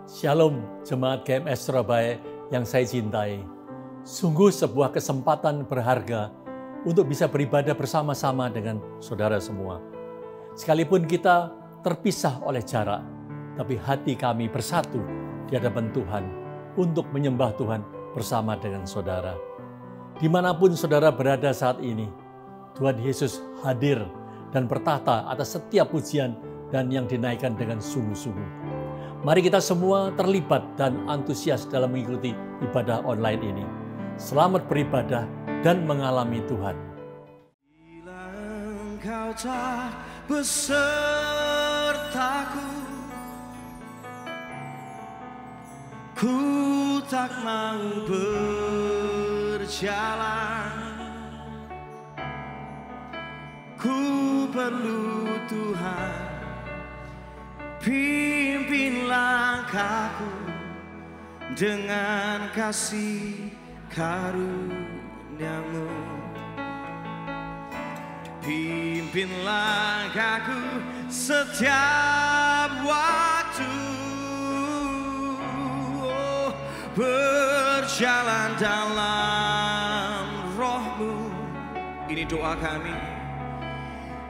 Shalom Jemaat GMS Surabaya yang saya cintai. Sungguh sebuah kesempatan berharga untuk bisa beribadah bersama-sama dengan saudara semua. Sekalipun kita terpisah oleh jarak, tapi hati kami bersatu di hadapan Tuhan untuk menyembah Tuhan bersama dengan saudara. Dimanapun saudara berada saat ini, Tuhan Yesus hadir dan bertahta atas setiap pujian dan yang dinaikkan dengan sungguh-sungguh. Mari kita semua terlibat dan antusias dalam mengikuti ibadah online ini. Selamat beribadah dan mengalami Tuhan. Bila Engkau tak besertaku, ku tak mau berjalan. Ku perlu Tuhan, pimpin langkahku dengan kasih karunia-Mu. Pimpin langkahku setiap waktu, berjalan dalam Roh-Mu. Ini doa kami.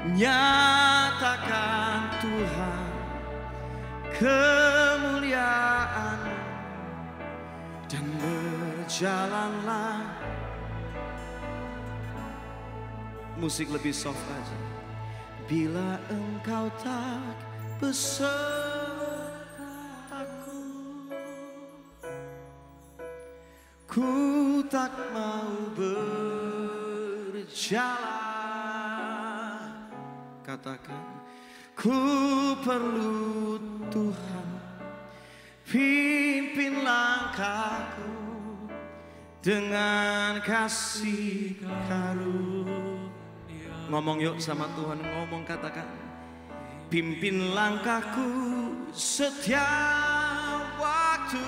Nyatakan Tuhan kemuliaan dan berjalanlah. Musik lebih soft aja. Bila Engkau tak besertaku, ku tak mau berjalan. Katakan, ku perlu Tuhan, pimpin langkahku dengan kasih karunia. Ngomong yuk sama Tuhan, ngomong, katakan, pimpin langkahku setiap waktu.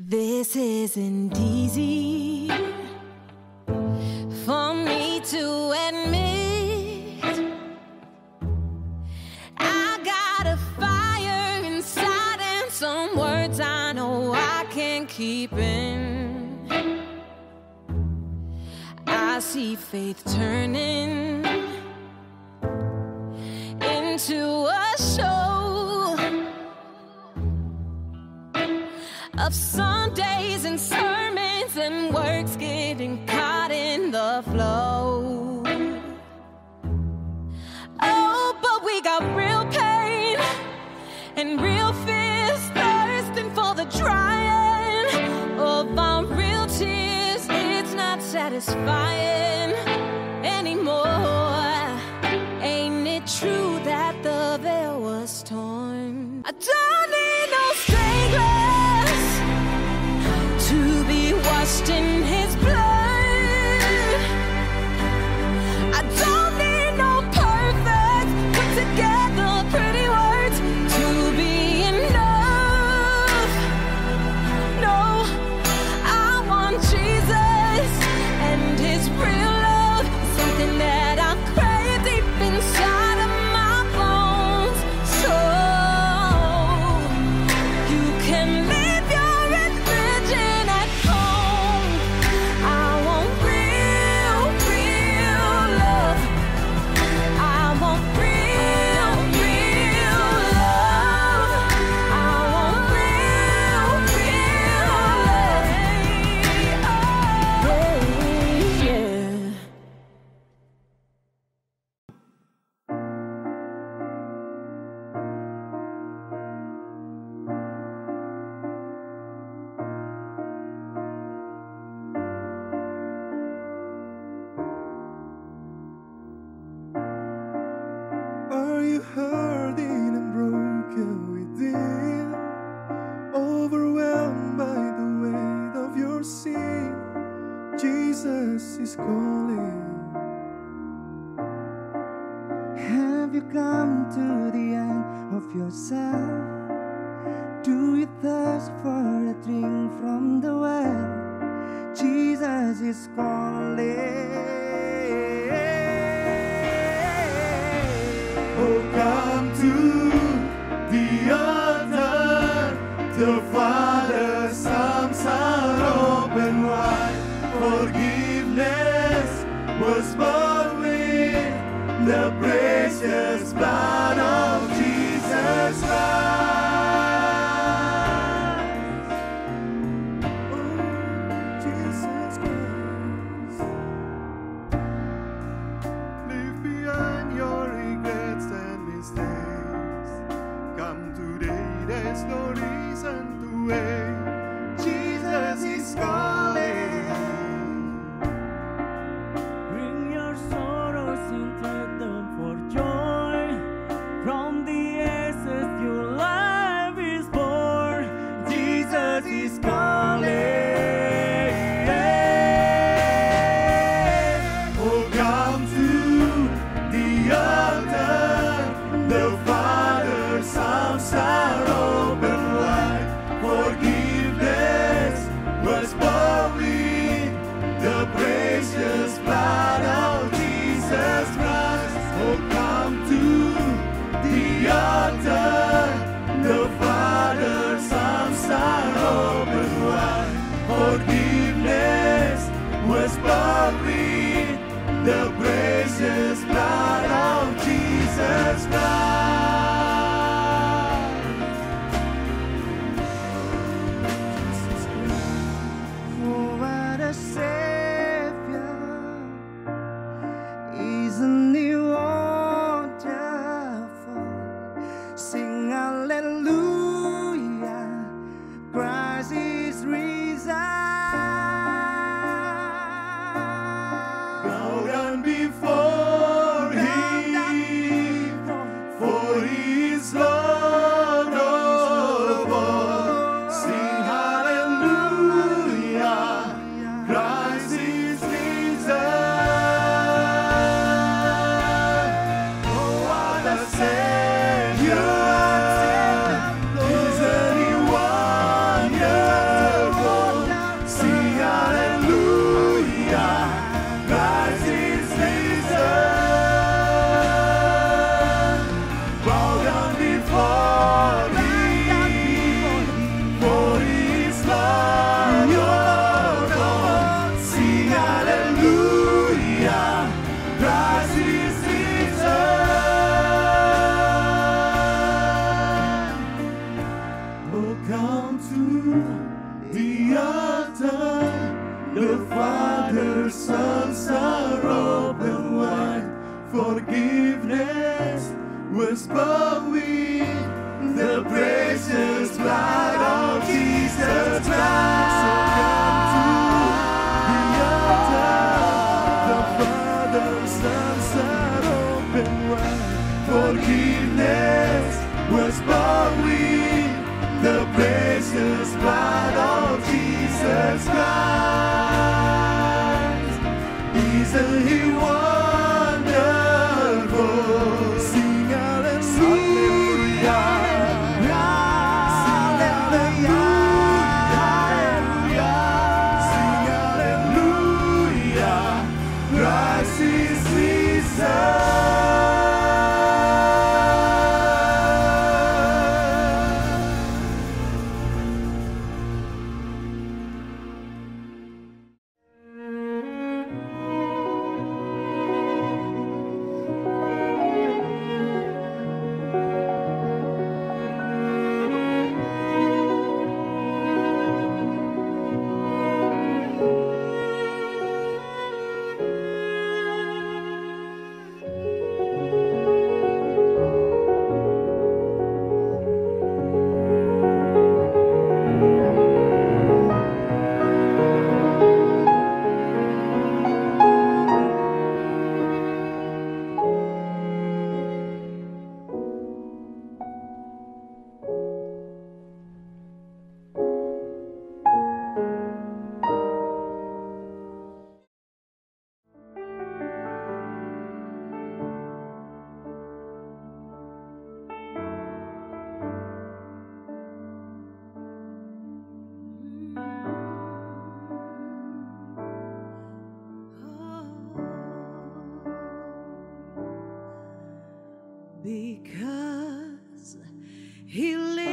This isn't easy for me to admit. I got a fire inside and some words I know I can't keep in. I see faith turning into a show of Sundays and sermons and works getting caught in the flow. Oh, but we got real pain and real fears, thirsting for the drying of our real tears. It's not satisfying anymore. Ain't it true that the veil was torn? I don't need no strangers to be washed in His blood. I don't need no perfect, put together pretty words to be enough. No, I want Jesus and His real love, something that I crave deep inside of my bones. So Jesus is calling. Have you come to the end of yourself? Do you thirst for a drink from the well? Jesus is calling. Oh, come to the altar. The Father's arms are open wide. Forgiveness was bought with the precious blood of Jesus Christ. Oh, Jesus Christ. Leave behind your regrets and mistakes. Come today, there's no reason to wait. Jesus is calling. Bring your sorrows and trade them for joy. From the ashes your life is born. Jesus is calling. Oh, come to the altar. The Father's arms are open wide. Forgiveness was bought with the precious blood of Jesus Christ. Oh, come to the altar. The Father's arms are open wide. Forgiveness was bought with the precious blood of Jesus Christ. Oh, what a Savior! Isn't He wonderful? Sing hallelujah! Christ is risen. Bow down before Him, for He is Lord of all. Sing hallelujah! Christ is risen. Oh, what a Savior! Isn't He wonderful? Sing hallelujah! Christ is risen. Bow down before Him, for He is Lord of all. Sing hallelujah! Christ is risen. Oh, come to the altar. The Father's arms are open wide. Forgiveness was bought with the precious blood of Jesus Christ. So come to the altar. The Father's arms are open wide. Forgiveness was bought with the precious blood of Jesus Christ. Isn't He wonderful? Sing hallelujah! Sing hallelujah! Sing hallelujah! Christ is risen. Because He lives,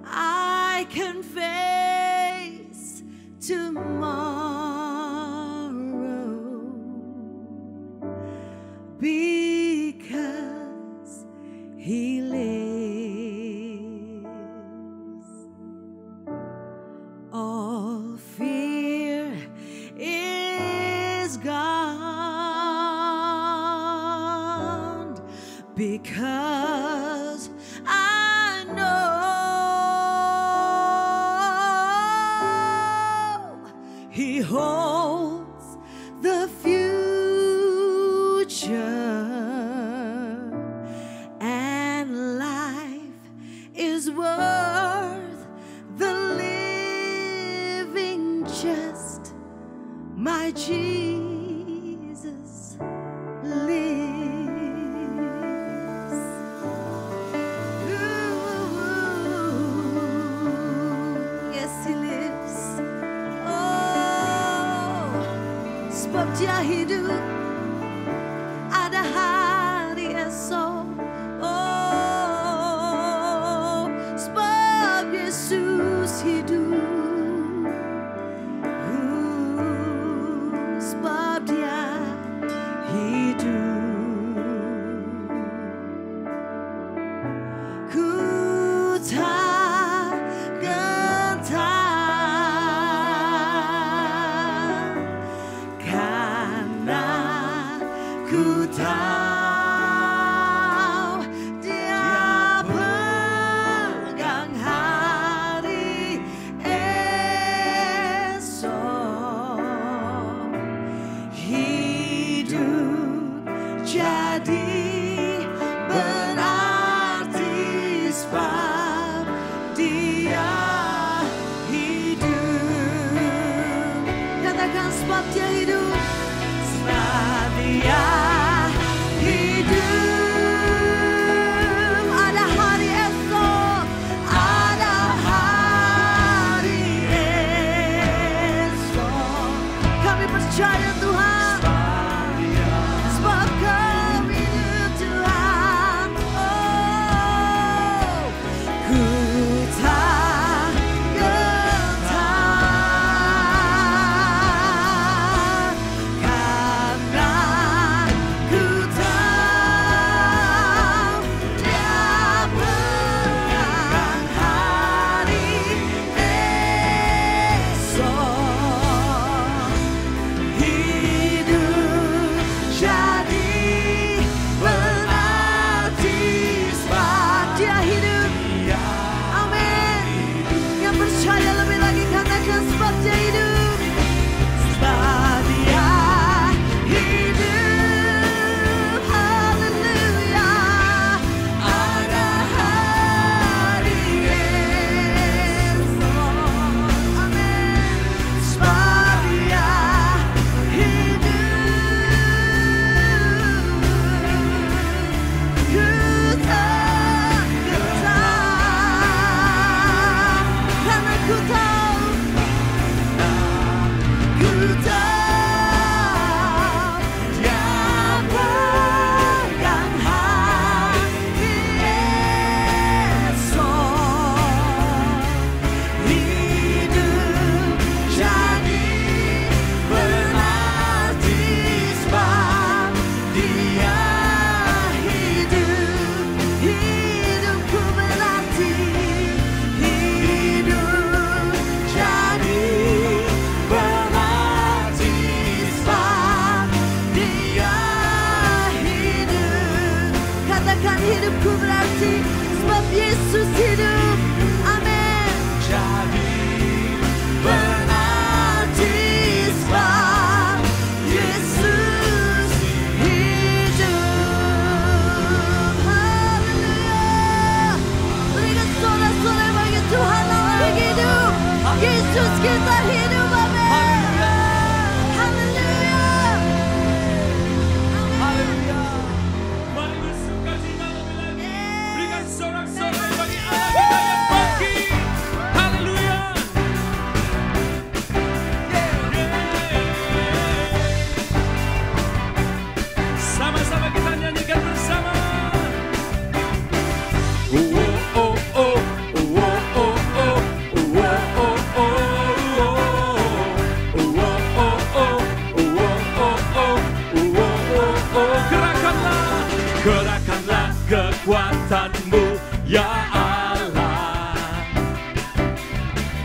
I can face tomorrow. Because He lives, all fear is gone. Because I know He holds the future, and life is worth the living just. My Jesus lives. Yes, He lives. Oh, sebab Dia hidup, ada hari esok. Oh, sebab Yesus hidup.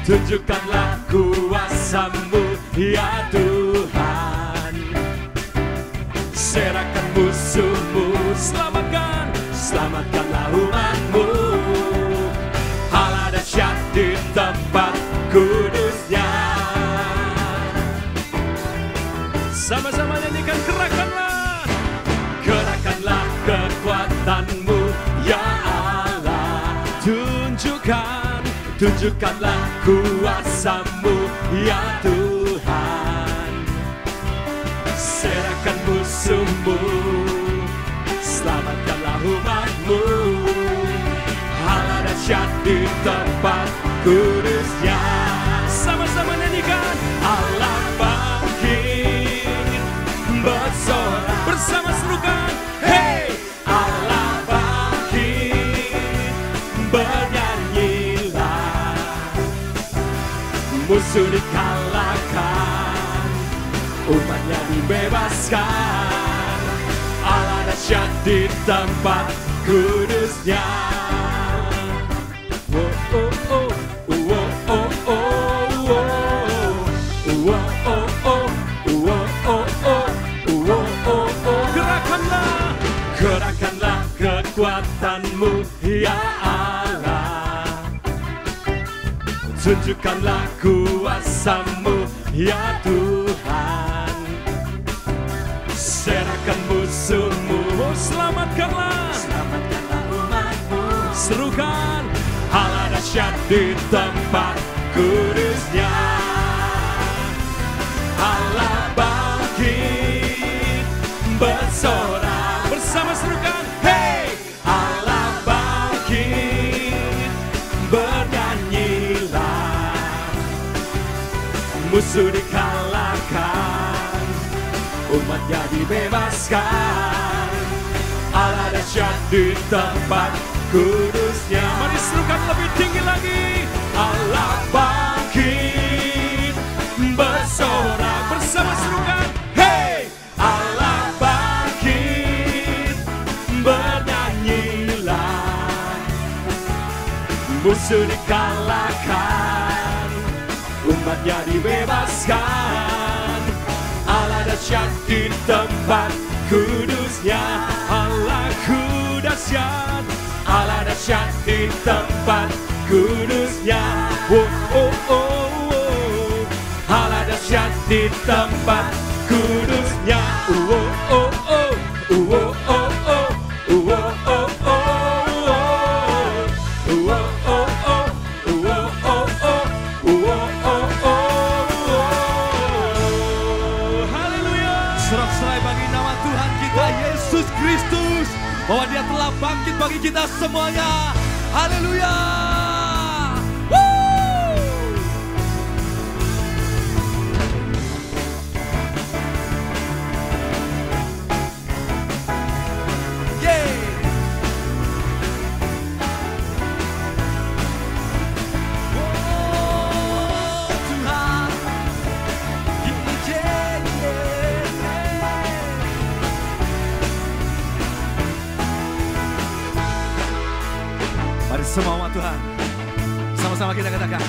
tunjukkanlah kuasa-Mu ya Tuhan. Serahkan musuh-Mu, selamatkanlah umat-Mu. Allah dahsyat di tempat kudusnya. Sama-sama nyanyikan, kerahkanlah kekuatan-Mu ya Allah. Tunjukkanlah kuasa-Mu ya Tuhan. Serahkan musuh-Mu, selamatkanlah umat-Mu. Allah dahsyat di tempat kudusnya. Sama-sama nyanyikan, Allah bangkit bersorak, bersama serukan, hey! Allah bangkit, bernyanyilah. Musuh dikalahkan, umatnya dibebaskan. Allah dahsyat di tempat kudusnya. Gerakkanlah kekuatan-Mu ya Allah. Tunjukkanlah kuasa-Mu ya Tuhan. Serahkan musuh-Mu, selamatkanlah umat-Mu. Serukan, Allah dahsyat di tempat kudusnya. Allah bangkit bersorak, bersama serukan, hey! Allah bangkit, bernyanyilah. Musuh dikalahkan, umatnya dibebaskan. Allah dahsyat di tempat kudusnya. Mari serukan lebih tinggi lagi. Allah bangkit bersorak, bersama serukan, hey! Allah bangkit, bernyanyilah. Musuh dikalahkan, umatnya dibebaskan. Allah dahsyat di tempat kudusnya. Allahku dahsyat, Allah dahsyat di tempat kudusnya. Oh, oh, oh, oh. Allah dahsyat di tempat kudusnya. Oh, oh, oh, oh, oh, oh, oh, oh, oh, oh, oh. Haleluya. Sorak-sorai bagi nama Tuhan kita Yesus Kristus, bahwa Dia telah bangkit bagi kita semuanya. Haleluya. Mari semua umat Tuhan, sama-sama kita katakan,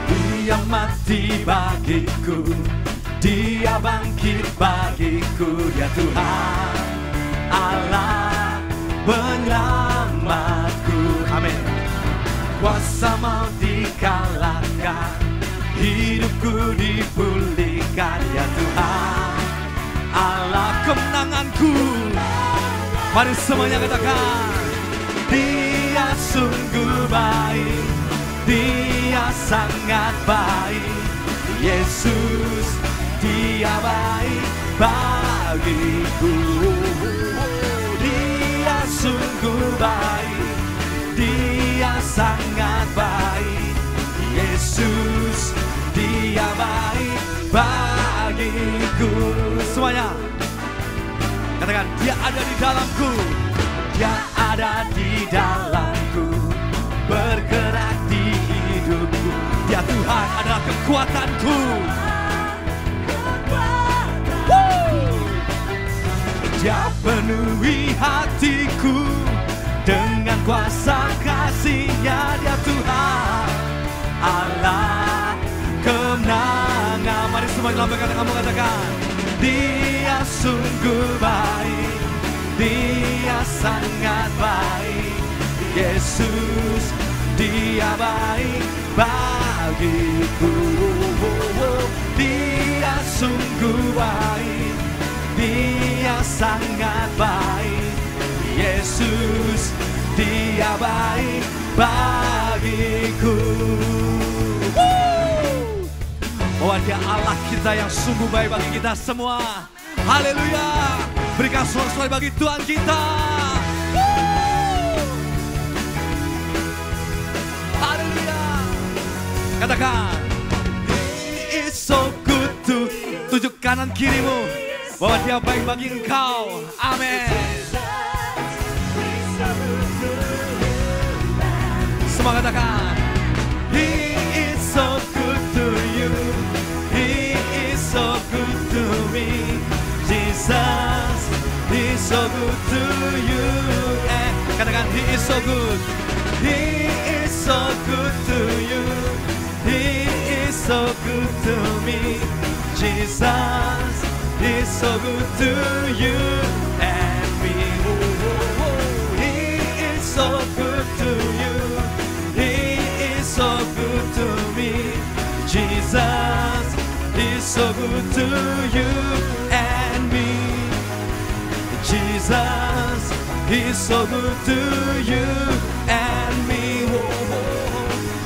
Dia mati bagiku, Dia bangkit bagiku, ya Tuhan Allah penyelamatku. Amin. Kuasa maut dikalahkan, hidupku dipulihkan, ya Tuhan Allah kemenanganku. Mari semuanya katakan, Dia sungguh baik, Dia sangat baik, Yesus Dia baik bagiku. Dia sungguh baik, Dia sangat baik, Yesus Dia baik bagiku. Semuanya katakan, Dia ada di dalamku, Dia ada di dalamku, bergerak di hidupku. Dia Tuhan adalah kekuatanku. Dia penuhi hatiku dengan kuasa kasih-Nya. Dia Tuhan sungguh baik, Dia sangat baik. Yesus, Dia baik bagiku. Dia sungguh baik, Dia sangat baik. Yesus, Dia baik bagiku. Oh, Dia Allah kita yang sungguh baik bagi kita semua. Haleluya. Berikan sorak-sorai bagi Tuhan kita. Haleluya. Katakan, He is so good to. Tunjuk kanan kirimu bahwa Dia baik bagi engkau. Amin. Semua katakan, He is so good to you. He is so good to me. Jesus, He is so good to you. Katakan, He is so good. He is so good to you. He is so good to me. Jesus, He is so good to you and me. He is so good to you. He is so good to me. Jesus is so good to you and me. Jesus is so good to you and me.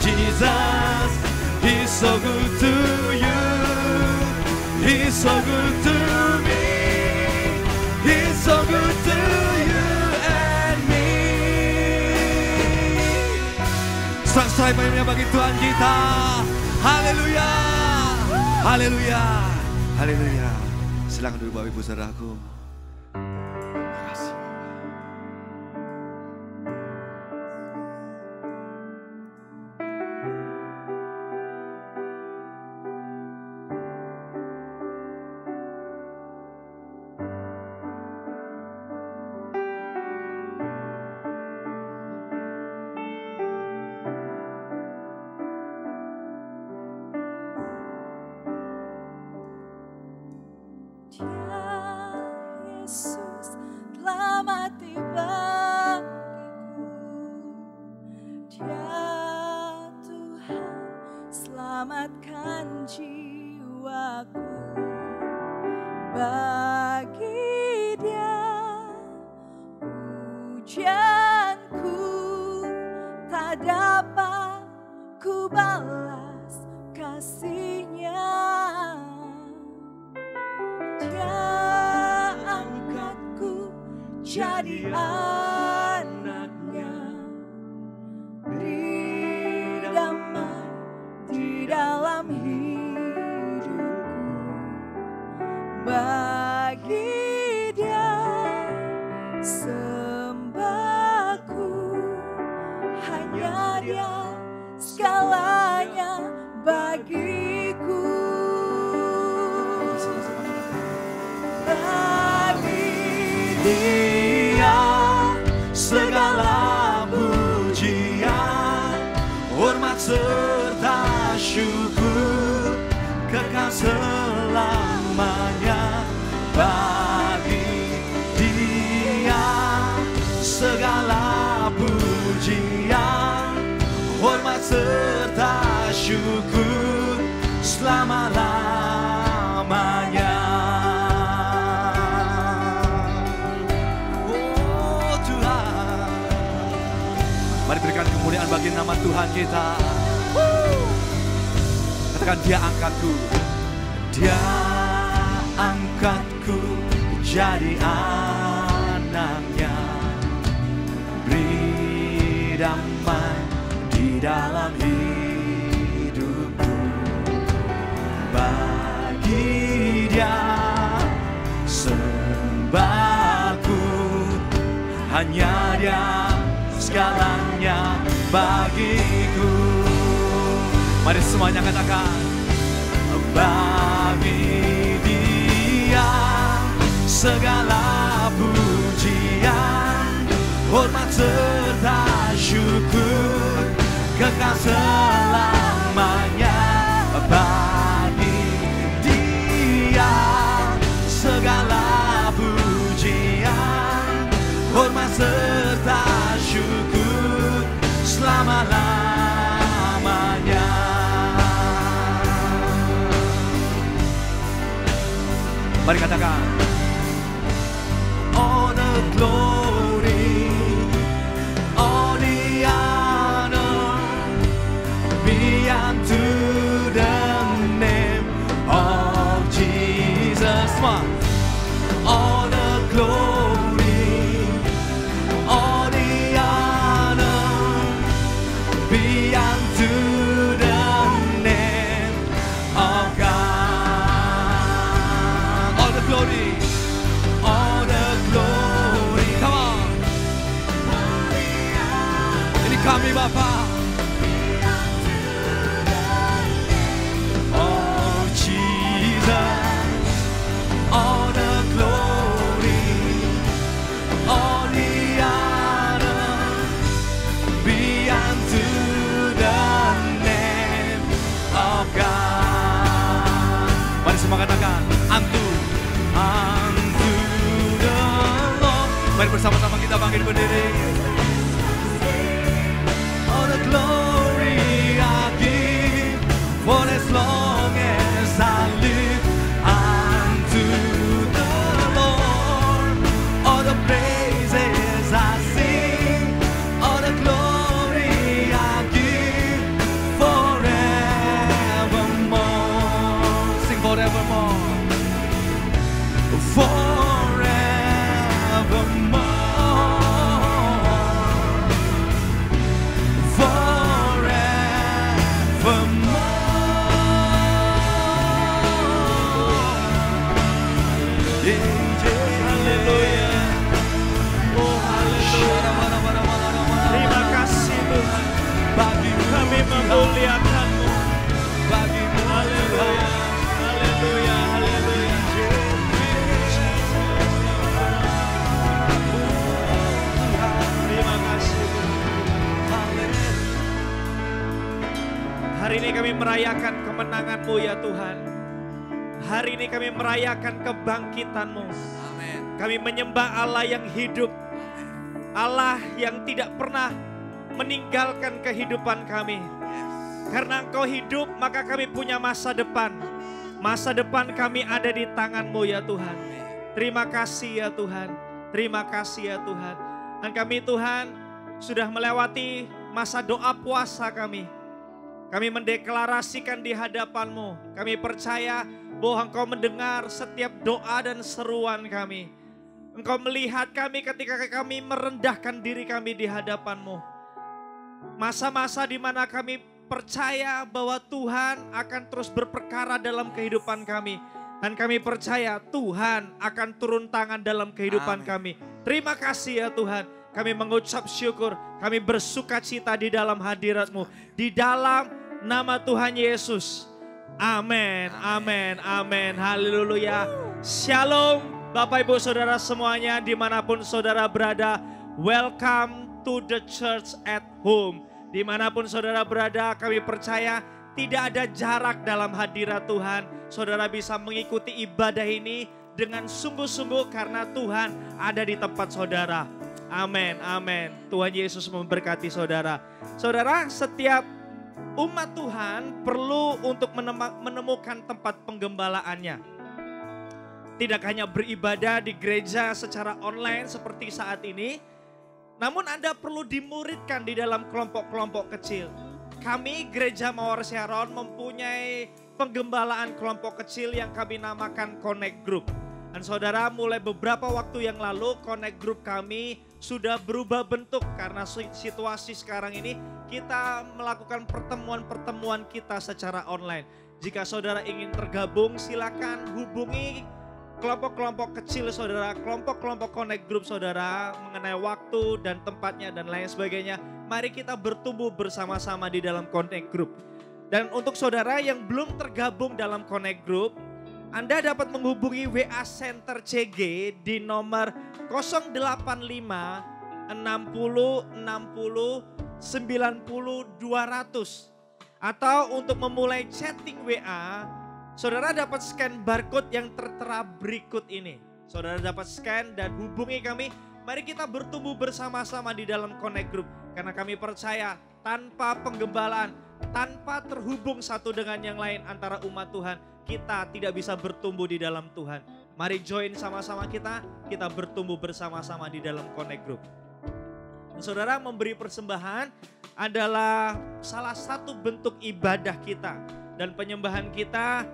Jesus is so good to you. He's so good to me. He's so good to you and me. Sorak-sorai baiknya bagi Tuhan kita. Haleluya. Haleluya. Haleluya. Silakan duduk Bapak Ibu Saudaraku. Terima kasih. Yesus telah mati bagiku. Dia Tuhan selamatkan jiwaku. Bagi Dia pujianku tak dapat ku balas kasih-Nya. Jadi anaknya, beri damai di dalam hidupku. Bagi Dia sembahku, hanya Dia segalanya bagiku. Bagi Dia segala pujian, hormat serta syukur kekal selamanya. Bagi Dia segala pujian, hormat serta syukur selama-lamanya. Mari berikan kemuliaan bagi nama Tuhan kita. Katakan, Dia angkatku. Dia angkatku jadi anaknya. Beri damai di dalam hidupku. Bagi Dia sembahku, hanya Dia segalanya bagiku. Mari semuanya katakan, bagi Dia segala pujian, hormat serta syukur kekal selamanya. Bagi Dia segala Mari katakan. All the glory, all the honor be unto the name of Jesus. All the glory, all the honor be unto the name of God. All the glory. All the glory, come on. Ini kami Bapa. Oh Jesus, all the glory, all the honor be unto the name of God. Mari semua katakan. Unto the Lord. Mari bersama-sama kita bangkit berdiri. All the glory I give, for as long as I live, unto the Lord. All the praises I sing, all the glory I give, forevermore. Sing forevermore. Terima kasih Tuhan. Kami memuliakan-Mu. Haleluya, haleluya, haleluya. Terima kasih Tuhan. Hari ini kami merayakan kemenangan-Mu ya Tuhan. Hari ini kami merayakan kebangkitan-Mu. Kami menyembah Allah yang hidup. Allah yang tidak pernah meninggalkan kehidupan kami. Karena Engkau hidup, maka kami punya masa depan. Masa depan kami ada di tangan-Mu ya Tuhan. Terima kasih ya Tuhan. Terima kasih ya Tuhan. Dan kami Tuhan sudah melewati masa doa puasa kami. Kami mendeklarasikan di hadapan-Mu. Kami percaya bahwa Engkau mendengar setiap doa dan seruan kami. Engkau melihat kami ketika kami merendahkan diri kami di hadapan-Mu. Masa-masa di mana kami percaya bahwa Tuhan akan terus berperkara dalam kehidupan kami. Dan kami percaya Tuhan akan turun tangan dalam kehidupan kami. Terima kasih ya Tuhan. Kami mengucap syukur. Kami bersuka cita di dalam hadirat-Mu. Di dalam nama Tuhan Yesus. Amin, amin, amin. Haleluya. Shalom. Bapak Ibu Saudara semuanya dimanapun saudara berada, welcome to the church at home. Dimanapun saudara berada, kami percaya tidak ada jarak dalam hadirat Tuhan. Saudara bisa mengikuti ibadah ini dengan sungguh-sungguh karena Tuhan ada di tempat saudara. Amin, amin. Tuhan Yesus memberkati saudara. Saudara, setiap umat Tuhan perlu untuk menemukan tempat penggembalaannya. Tidak hanya beribadah di gereja secara online seperti saat ini, namun Anda perlu dimuridkan di dalam kelompok-kelompok kecil. Kami Gereja Mawar Sharon mempunyai penggembalaan kelompok kecil yang kami namakan Connect Group. Dan saudara, mulai beberapa waktu yang lalu Connect Group kami sudah berubah bentuk karena situasi sekarang ini kita melakukan pertemuan-pertemuan kita secara online. Jika saudara ingin tergabung, silakan hubungi kelompok-kelompok kecil saudara, kelompok-kelompok Connect Group saudara mengenai waktu dan tempatnya dan lain sebagainya. Mari kita bertumbuh bersama-sama di dalam Connect Group. Dan untuk saudara yang belum tergabung dalam Connect Group, Anda dapat menghubungi WA Center CG di nomor 085 60 60 90 200. Atau untuk memulai chatting WA, saudara dapat scan barcode yang tertera berikut ini. Saudara dapat scan dan hubungi kami. Mari kita bertumbuh bersama-sama di dalam Connect Group. Karena kami percaya tanpa penggembalaan, tanpa terhubung satu dengan yang lain antara umat Tuhan, kita tidak bisa bertumbuh di dalam Tuhan. Mari join sama-sama kita bertumbuh bersama-sama di dalam Connect Group. Dan saudara, memberi persembahan adalah salah satu bentuk ibadah kita dan penyembahan kita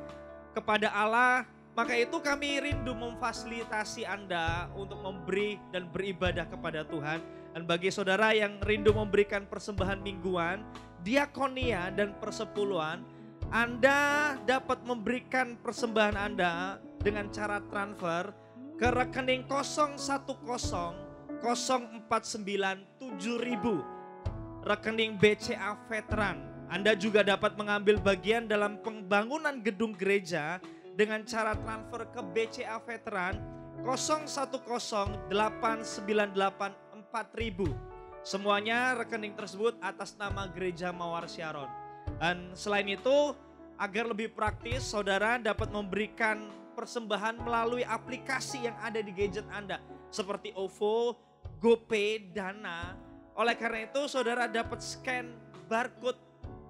kepada Allah. Maka itu kami rindu memfasilitasi Anda untuk memberi dan beribadah kepada Tuhan. Dan bagi saudara yang rindu memberikan persembahan mingguan, diakonia dan persepuluhan, Anda dapat memberikan persembahan Anda dengan cara transfer ke rekening 0100497.000, rekening BCA Veteran. Anda juga dapat mengambil bagian dalam pembangunan gedung gereja dengan cara transfer ke BCA Veteran 0108984.000. Semuanya rekening tersebut atas nama Gereja Mawar Syaron. Dan selain itu, agar lebih praktis, saudara dapat memberikan persembahan melalui aplikasi yang ada di gadget Anda. Seperti OVO, GoPay, Dana. Oleh karena itu, saudara dapat scan barcode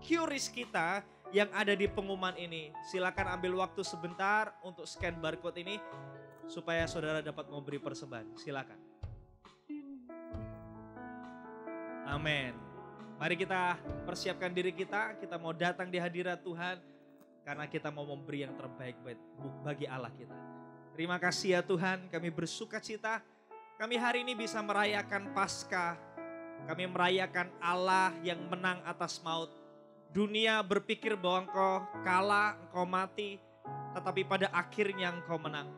QRIS kita yang ada di pengumuman ini. Silakan ambil waktu sebentar untuk scan barcode ini supaya saudara dapat memberi persembahan. Silakan. Amin. Mari kita persiapkan diri kita mau datang di hadirat Tuhan karena kita mau memberi yang terbaik bagi Allah kita. Terima kasih ya Tuhan, kami bersuka cita. Kami hari ini bisa merayakan Paskah. Kami merayakan Allah yang menang atas maut. Dunia berpikir bahwa Engkau kalah, Engkau mati, tetapi pada akhirnya Engkau menang.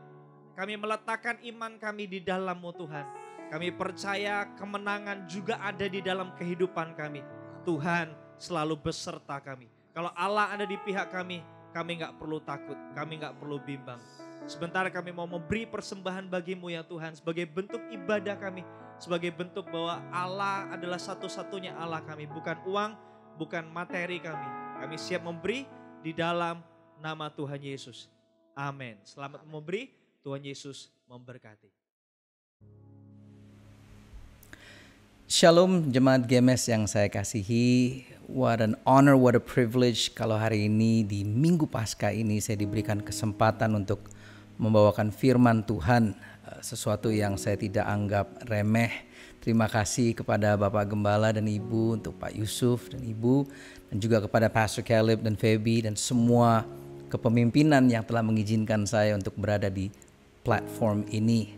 Kami meletakkan iman kami di dalam-Mu Tuhan. Kami percaya kemenangan juga ada di dalam kehidupan kami. Tuhan selalu beserta kami. Kalau Allah ada di pihak kami gak perlu takut, kami gak perlu bimbang. Sebentar kami mau memberi persembahan bagi-Mu ya Tuhan, sebagai bentuk ibadah kami, sebagai bentuk bahwa Allah adalah satu-satunya Allah kami, bukan uang, bukan materi kami. Kami siap memberi di dalam nama Tuhan Yesus. Amin. Selamat memberi, Tuhan Yesus memberkati. Shalom jemaat GMS yang saya kasihi. What an honor, what a privilege kalau hari ini di Minggu Paskah ini saya diberikan kesempatan untuk membawakan firman Tuhan, sesuatu yang saya tidak anggap remeh. Terima kasih kepada Bapak Gembala dan Ibu, untuk Pak Yusuf dan Ibu, dan juga kepada Pastor Caleb dan Feby dan semua kepemimpinan yang telah mengizinkan saya untuk berada di platform ini.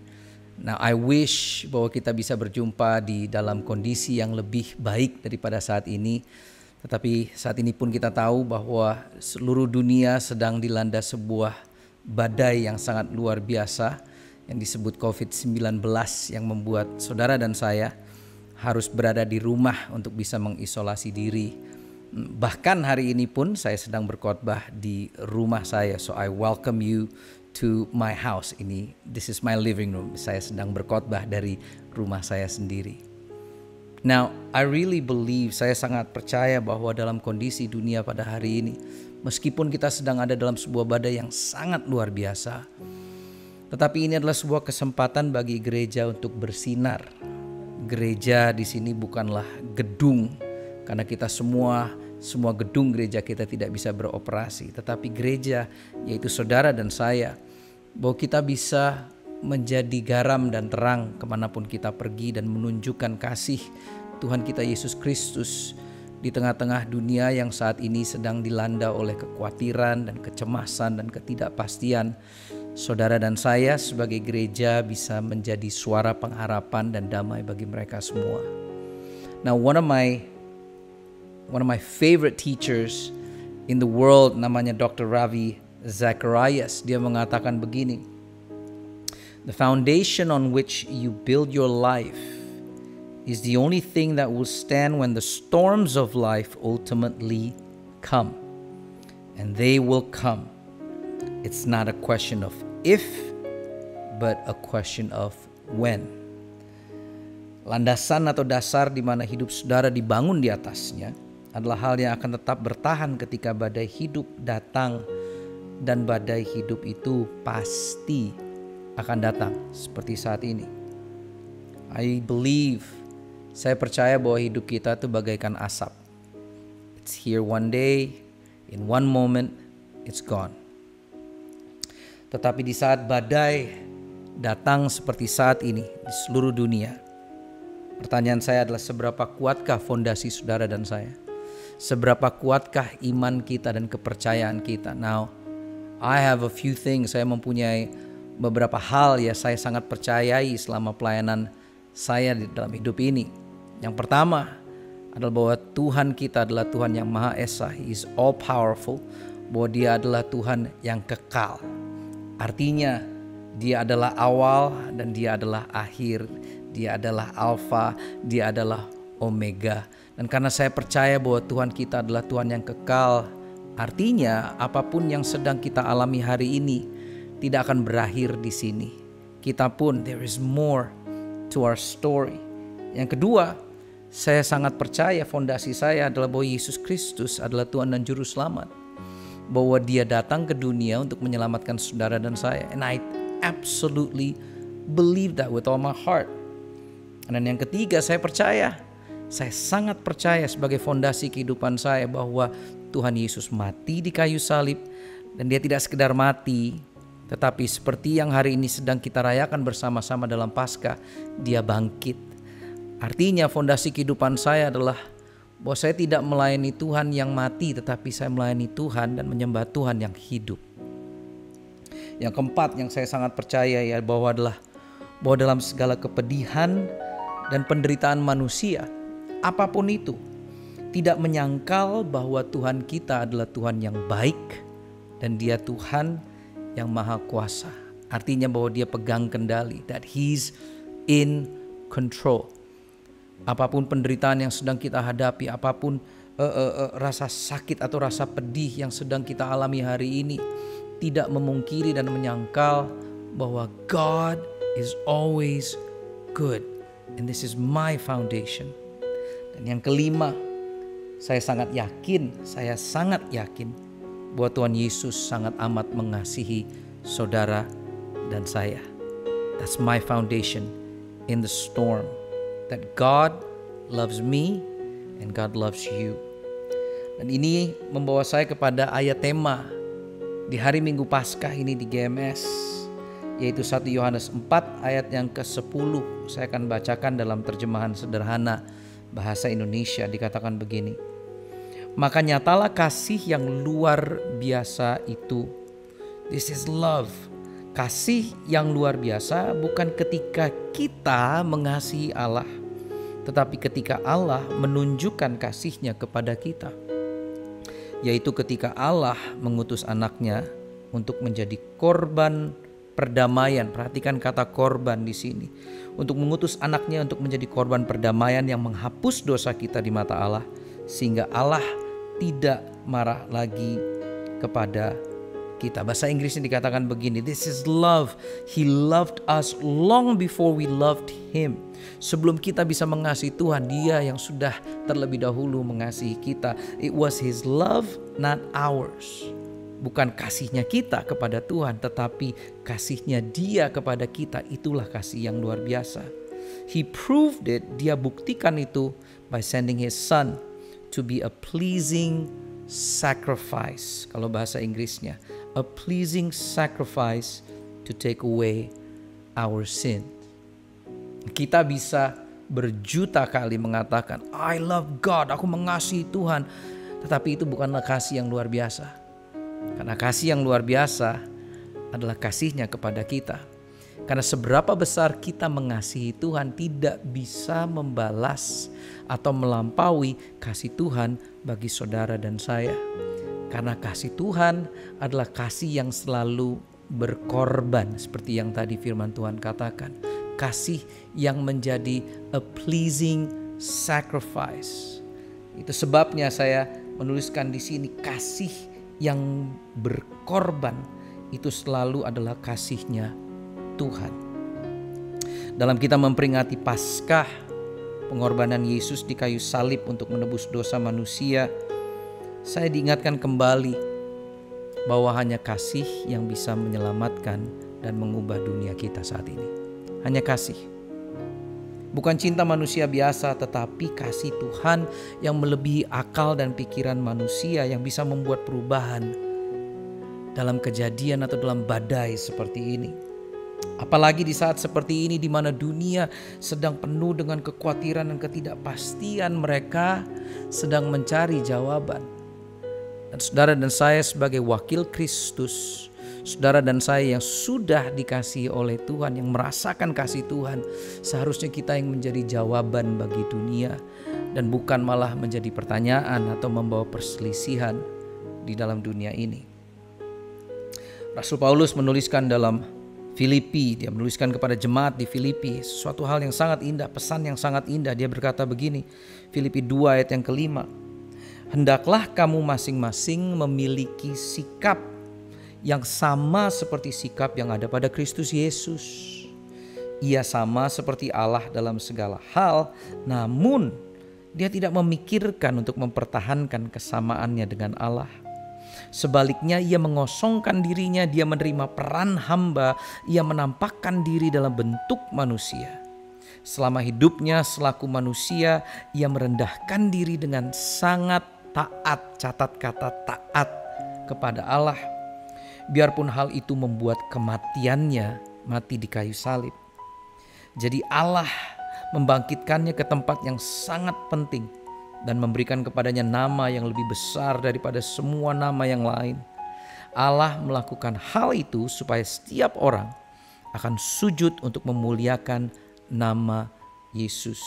Now I wish bahwa kita bisa berjumpa di dalam kondisi yang lebih baik daripada saat ini. Tetapi saat ini pun kita tahu bahwa seluruh dunia sedang dilanda sebuah badai yang sangat luar biasa yang disebut COVID-19 yang membuat saudara dan saya harus berada di rumah untuk bisa mengisolasi diri. Bahkan hari ini pun saya sedang berkhotbah di rumah saya. So I welcome you to my house. This is my living room. Saya sedang berkhotbah dari rumah saya sendiri. Now, I really believe, saya sangat percaya bahwa dalam kondisi dunia pada hari ini, meskipun kita sedang ada dalam sebuah badai yang sangat luar biasa, tetapi ini adalah sebuah kesempatan bagi gereja untuk bersinar. Gereja di sini bukanlah gedung, karena kita semua gedung gereja kita tidak bisa beroperasi. Tetapi gereja, yaitu saudara dan saya, bahwa kita bisa menjadi garam dan terang kemanapun kita pergi dan menunjukkan kasih Tuhan kita Yesus Kristus di tengah-tengah dunia yang saat ini sedang dilanda oleh kekhawatiran dan kecemasan dan ketidakpastian. Saudara dan saya sebagai gereja bisa menjadi suara pengharapan dan damai bagi mereka semua. Now one of my favorite teachers in the world namanya Dr. Ravi Zacharias. Dia mengatakan begini, the foundation on which you build your life is the only thing that will stand when the storms of life ultimately come. And they will come. It's not a question of if, but a question of when. Landasan atau dasar di mana hidup saudara dibangun di atasnya adalah hal yang akan tetap bertahan ketika badai hidup datang. Dan badai hidup itu pasti akan datang seperti saat ini. Saya percaya bahwa hidup kita itu bagaikan asap. It's here one day, in one moment, it's gone. Tetapi di saat badai datang seperti saat ini di seluruh dunia, pertanyaan saya adalah seberapa kuatkah fondasi saudara dan saya? Seberapa kuatkah iman kita dan kepercayaan kita? Now, I have a few things. Saya mempunyai beberapa hal ya saya sangat percayai selama pelayanan saya di dalam hidup ini. Yang pertama adalah bahwa Tuhan kita adalah Tuhan yang Maha Esa. He is all powerful. Bahwa Dia adalah Tuhan yang kekal. Artinya Dia adalah awal dan Dia adalah akhir. Dia adalah alfa, Dia adalah omega. Dan karena saya percaya bahwa Tuhan kita adalah Tuhan yang kekal, artinya apapun yang sedang kita alami hari ini tidak akan berakhir di sini. Kita pun, there is more to our story. Yang kedua, saya sangat percaya fondasi saya adalah bahwa Yesus Kristus adalah Tuhan dan Juru Selamat. Bahwa Dia datang ke dunia untuk menyelamatkan saudara dan saya. And I absolutely believe that with all my heart. Dan yang ketiga, saya sangat percaya sebagai fondasi kehidupan saya bahwa Tuhan Yesus mati di kayu salib. Dan Dia tidak sekedar mati, tetapi seperti yang hari ini sedang kita rayakan bersama-sama dalam Paskah, Dia bangkit. Artinya fondasi kehidupan saya adalah bahwa saya tidak melayani Tuhan yang mati, tetapi saya melayani Tuhan dan menyembah Tuhan yang hidup. Yang keempat yang saya sangat percaya ya bahwa dalam segala kepedihan dan penderitaan manusia, apapun itu, tidak menyangkal bahwa Tuhan kita adalah Tuhan yang baik dan Dia Tuhan yang maha kuasa. Artinya bahwa Dia pegang kendali, that He's in control. Apapun penderitaan yang sedang kita hadapi, apapun rasa sakit atau rasa pedih yang sedang kita alami hari ini, tidak memungkiri dan menyangkal bahwa God is always good. And this is my foundation. Dan yang kelima, saya sangat yakin bahwa Tuhan Yesus sangat amat mengasihi saudara dan saya. That's my foundation in the storm. That God loves me and God loves you. Dan ini membawa saya kepada ayat tema di hari Minggu Paskah ini di GMS, yaitu 1 Yohanes 4 ayat yang ke-10. Saya akan bacakan dalam terjemahan sederhana bahasa Indonesia. Dikatakan begini: maka nyatalah kasih yang luar biasa itu. This is love. Kasih yang luar biasa bukan ketika kita mengasihi Allah, tetapi ketika Allah menunjukkan kasih-Nya kepada kita, yaitu ketika Allah mengutus anaknya untuk menjadi korban perdamaian. Perhatikan kata korban di sini. Untuk mengutus anaknya untuk menjadi korban perdamaian yang menghapus dosa kita di mata Allah, sehingga Allah tidak marah lagi kepada kita. Bahasa Inggrisnya dikatakan begini, this is love. He loved us long before we loved Him. Sebelum kita bisa mengasihi Tuhan, Dia yang sudah terlebih dahulu mengasihi kita. It was His love, not ours. Bukan kasihnya kita kepada Tuhan, tetapi kasihnya Dia kepada kita. Itulah kasih yang luar biasa. He proved it, Dia buktikan itu by sending His Son to be a pleasing sacrifice. Kalau bahasa Inggrisnya, a pleasing sacrifice to take away our sin. Kita bisa berjuta kali mengatakan, I love God, aku mengasihi Tuhan. Tetapi itu bukanlah kasih yang luar biasa. Karena kasih yang luar biasa adalah kasih-Nya kepada kita. Karena seberapa besar kita mengasihi Tuhan tidak bisa membalas atau melampaui kasih Tuhan bagi saudara dan saya. Karena kasih Tuhan adalah kasih yang selalu berkorban, seperti yang tadi firman Tuhan katakan. Kasih yang menjadi a pleasing sacrifice. Itu sebabnya saya menuliskan di sini, kasih yang berkorban itu selalu adalah kasih-Nya Tuhan. Dalam kita memperingati Paskah, pengorbanan Yesus di kayu salib untuk menebus dosa manusia, saya diingatkan kembali bahwa hanya kasih yang bisa menyelamatkan dan mengubah dunia kita saat ini. Hanya kasih. Bukan cinta manusia biasa, tetapi kasih Tuhan yang melebihi akal dan pikiran manusia, yang bisa membuat perubahan dalam kejadian atau dalam badai seperti ini. Apalagi di saat seperti ini di mana dunia sedang penuh dengan kekhawatiran dan ketidakpastian, mereka sedang mencari jawaban. Dan saudara dan saya sebagai wakil Kristus, saudara dan saya yang sudah dikasihi oleh Tuhan, yang merasakan kasih Tuhan, seharusnya kita yang menjadi jawaban bagi dunia dan bukan malah menjadi pertanyaan atau membawa perselisihan di dalam dunia ini. Rasul Paulus menuliskan dalam Filipi, dia menuliskan kepada jemaat di Filipi sesuatu hal yang sangat indah, pesan yang sangat indah. Dia berkata begini, Filipi 2 ayat yang kelima, hendaklah kamu masing-masing memiliki sikap yang sama seperti sikap yang ada pada Kristus Yesus. Ia sama seperti Allah dalam segala hal, namun dia tidak memikirkan untuk mempertahankan kesamaannya dengan Allah. Sebaliknya ia mengosongkan dirinya, dia menerima peran hamba, ia menampakkan diri dalam bentuk manusia. Selama hidupnya selaku manusia, ia merendahkan diri dengan sangat taat, catat kata taat kepada Allah. Biarpun hal itu membuat kematiannya mati di kayu salib. Jadi Allah membangkitkannya ke tempat yang sangat penting dan memberikan kepadanya nama yang lebih besar daripada semua nama yang lain. Allah melakukan hal itu supaya setiap orang akan sujud untuk memuliakan nama Yesus.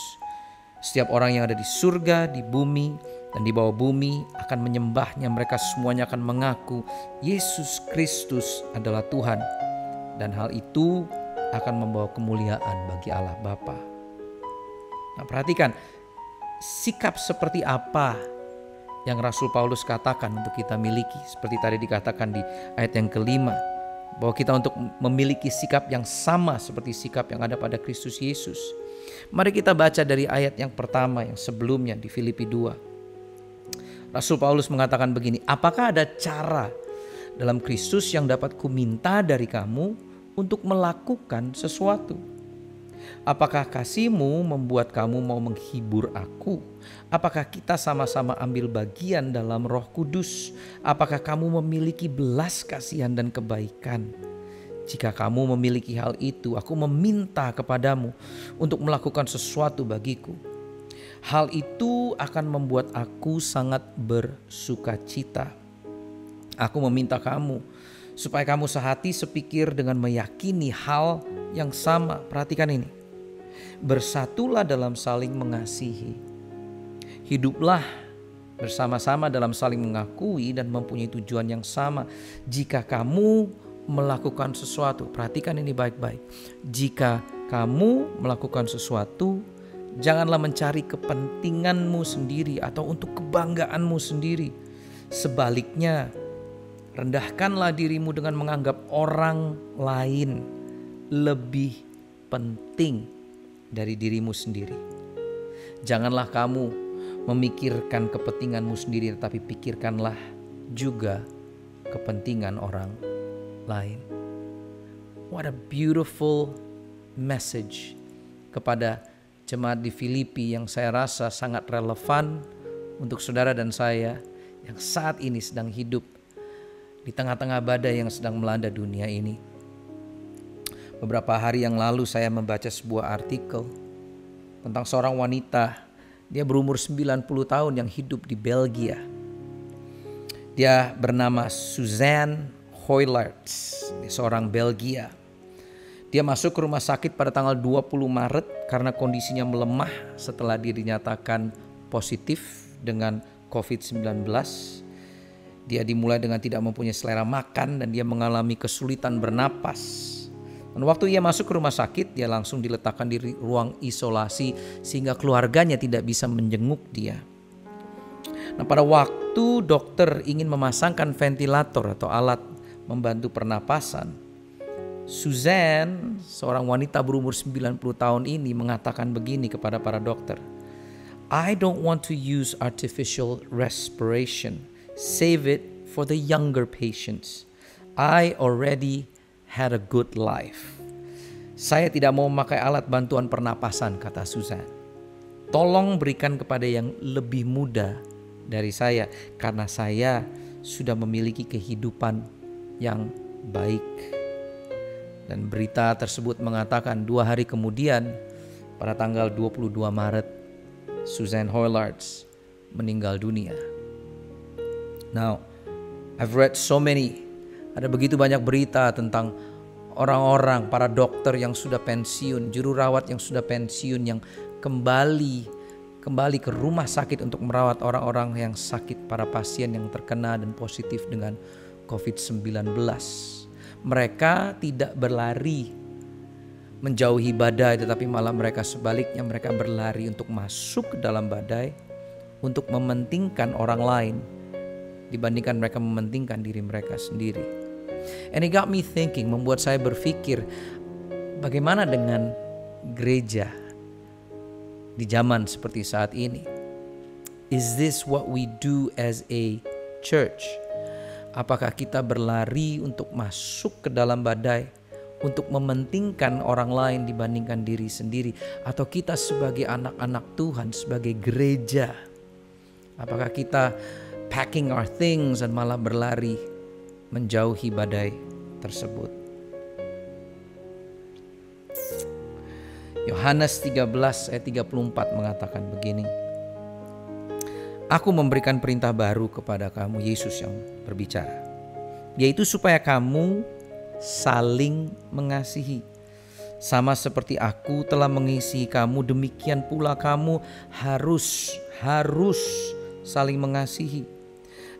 Setiap orang yang ada di surga, di bumi, dan di bawah bumi akan menyembahnya. Mereka semuanya akan mengaku Yesus Kristus adalah Tuhan. Dan hal itu akan membawa kemuliaan bagi Allah Bapa. Nah, perhatikan sikap seperti apa yang Rasul Paulus katakan untuk kita miliki. Seperti tadi dikatakan di ayat yang kelima, bahwa kita untuk memiliki sikap yang sama seperti sikap yang ada pada Kristus Yesus. Mari kita baca dari ayat yang pertama yang sebelumnya di Filipi 2. Rasul Paulus mengatakan begini, apakah ada cara dalam Kristus yang dapat kuminta dari kamu untuk melakukan sesuatu? Apakah kasihmu membuat kamu mau menghibur aku? Apakah kita sama-sama ambil bagian dalam Roh Kudus? Apakah kamu memiliki belas kasihan dan kebaikan? Jika kamu memiliki hal itu, aku meminta kepadamu untuk melakukan sesuatu bagiku. Hal itu akan membuat aku sangat bersukacita. Aku meminta kamu supaya kamu sehati sepikir dengan meyakini hal yang sama. Perhatikan ini. Bersatulah dalam saling mengasihi. Hiduplah bersama-sama dalam saling mengakui dan mempunyai tujuan yang sama. Jika kamu melakukan sesuatu, perhatikan ini baik-baik. Jika kamu melakukan sesuatu, janganlah mencari kepentinganmu sendiri atau untuk kebanggaanmu sendiri. Sebaliknya, rendahkanlah dirimu dengan menganggap orang lain lebih penting dari dirimu sendiri. Janganlah kamu memikirkan kepentinganmu sendiri, tetapi pikirkanlah juga kepentingan orang lain. What a beautiful message kepada jemaat di Filipi yang saya rasa sangat relevan untuk saudara dan saya yang saat ini sedang hidup di tengah-tengah badai yang sedang melanda dunia ini. Beberapa hari yang lalu saya membaca sebuah artikel tentang seorang wanita. Dia berumur 90 tahun yang hidup di Belgia. Dia bernama Suzanne Hoylaerts, seorang Belgia. Dia masuk ke rumah sakit pada tanggal 20 Maret karena kondisinya melemah setelah dia dinyatakan positif dengan COVID-19. Dia dimulai dengan tidak mempunyai selera makan dan dia mengalami kesulitan bernapas. Dan waktu ia masuk ke rumah sakit, dia langsung diletakkan di ruang isolasi sehingga keluarganya tidak bisa menjenguk dia. Nah, pada waktu dokter ingin memasangkan ventilator atau alat membantu pernapasan, Suzanne, seorang wanita berumur 90 tahun ini mengatakan begini kepada para dokter, I don't want to use artificial respiration. Save it for the younger patients. I already had a good life. Saya tidak mau memakai alat bantuan pernapasan, kata Suzanne. Tolong berikan kepada yang lebih muda dari saya, karena saya sudah memiliki kehidupan yang baik. Dan berita tersebut mengatakan 2 hari kemudian pada tanggal 22 Maret Suzanne Hoylards meninggal dunia. Now, I've read so many, ada begitu banyak berita tentang orang-orang, para dokter yang sudah pensiun, juru rawat yang sudah pensiun, yang kembali ke rumah sakit untuk merawat orang-orang yang sakit, para pasien yang terkena dan positif dengan COVID-19. Mereka tidak berlari menjauhi badai, tetapi malah mereka sebaliknya, mereka berlari untuk masuk ke dalam badai, untuk mementingkan orang lain dibandingkan mereka mementingkan diri mereka sendiri. And it got me thinking, membuat saya berpikir, bagaimana dengan gereja di zaman seperti saat ini? Is this what we do as a church? Apakah kita berlari untuk masuk ke dalam badai, untuk mementingkan orang lain dibandingkan diri sendiri? Atau kita sebagai anak-anak Tuhan, sebagai gereja, apakah kita packing our things dan malah berlari menjauhi badai tersebut? Yohanes 13 ayat 34 mengatakan begini, Aku memberikan perintah baru kepada kamu, Yesus yang berbicara, yaitu supaya kamu saling mengasihi. Sama seperti aku telah mengasihi kamu, demikian pula kamu harus saling mengasihi.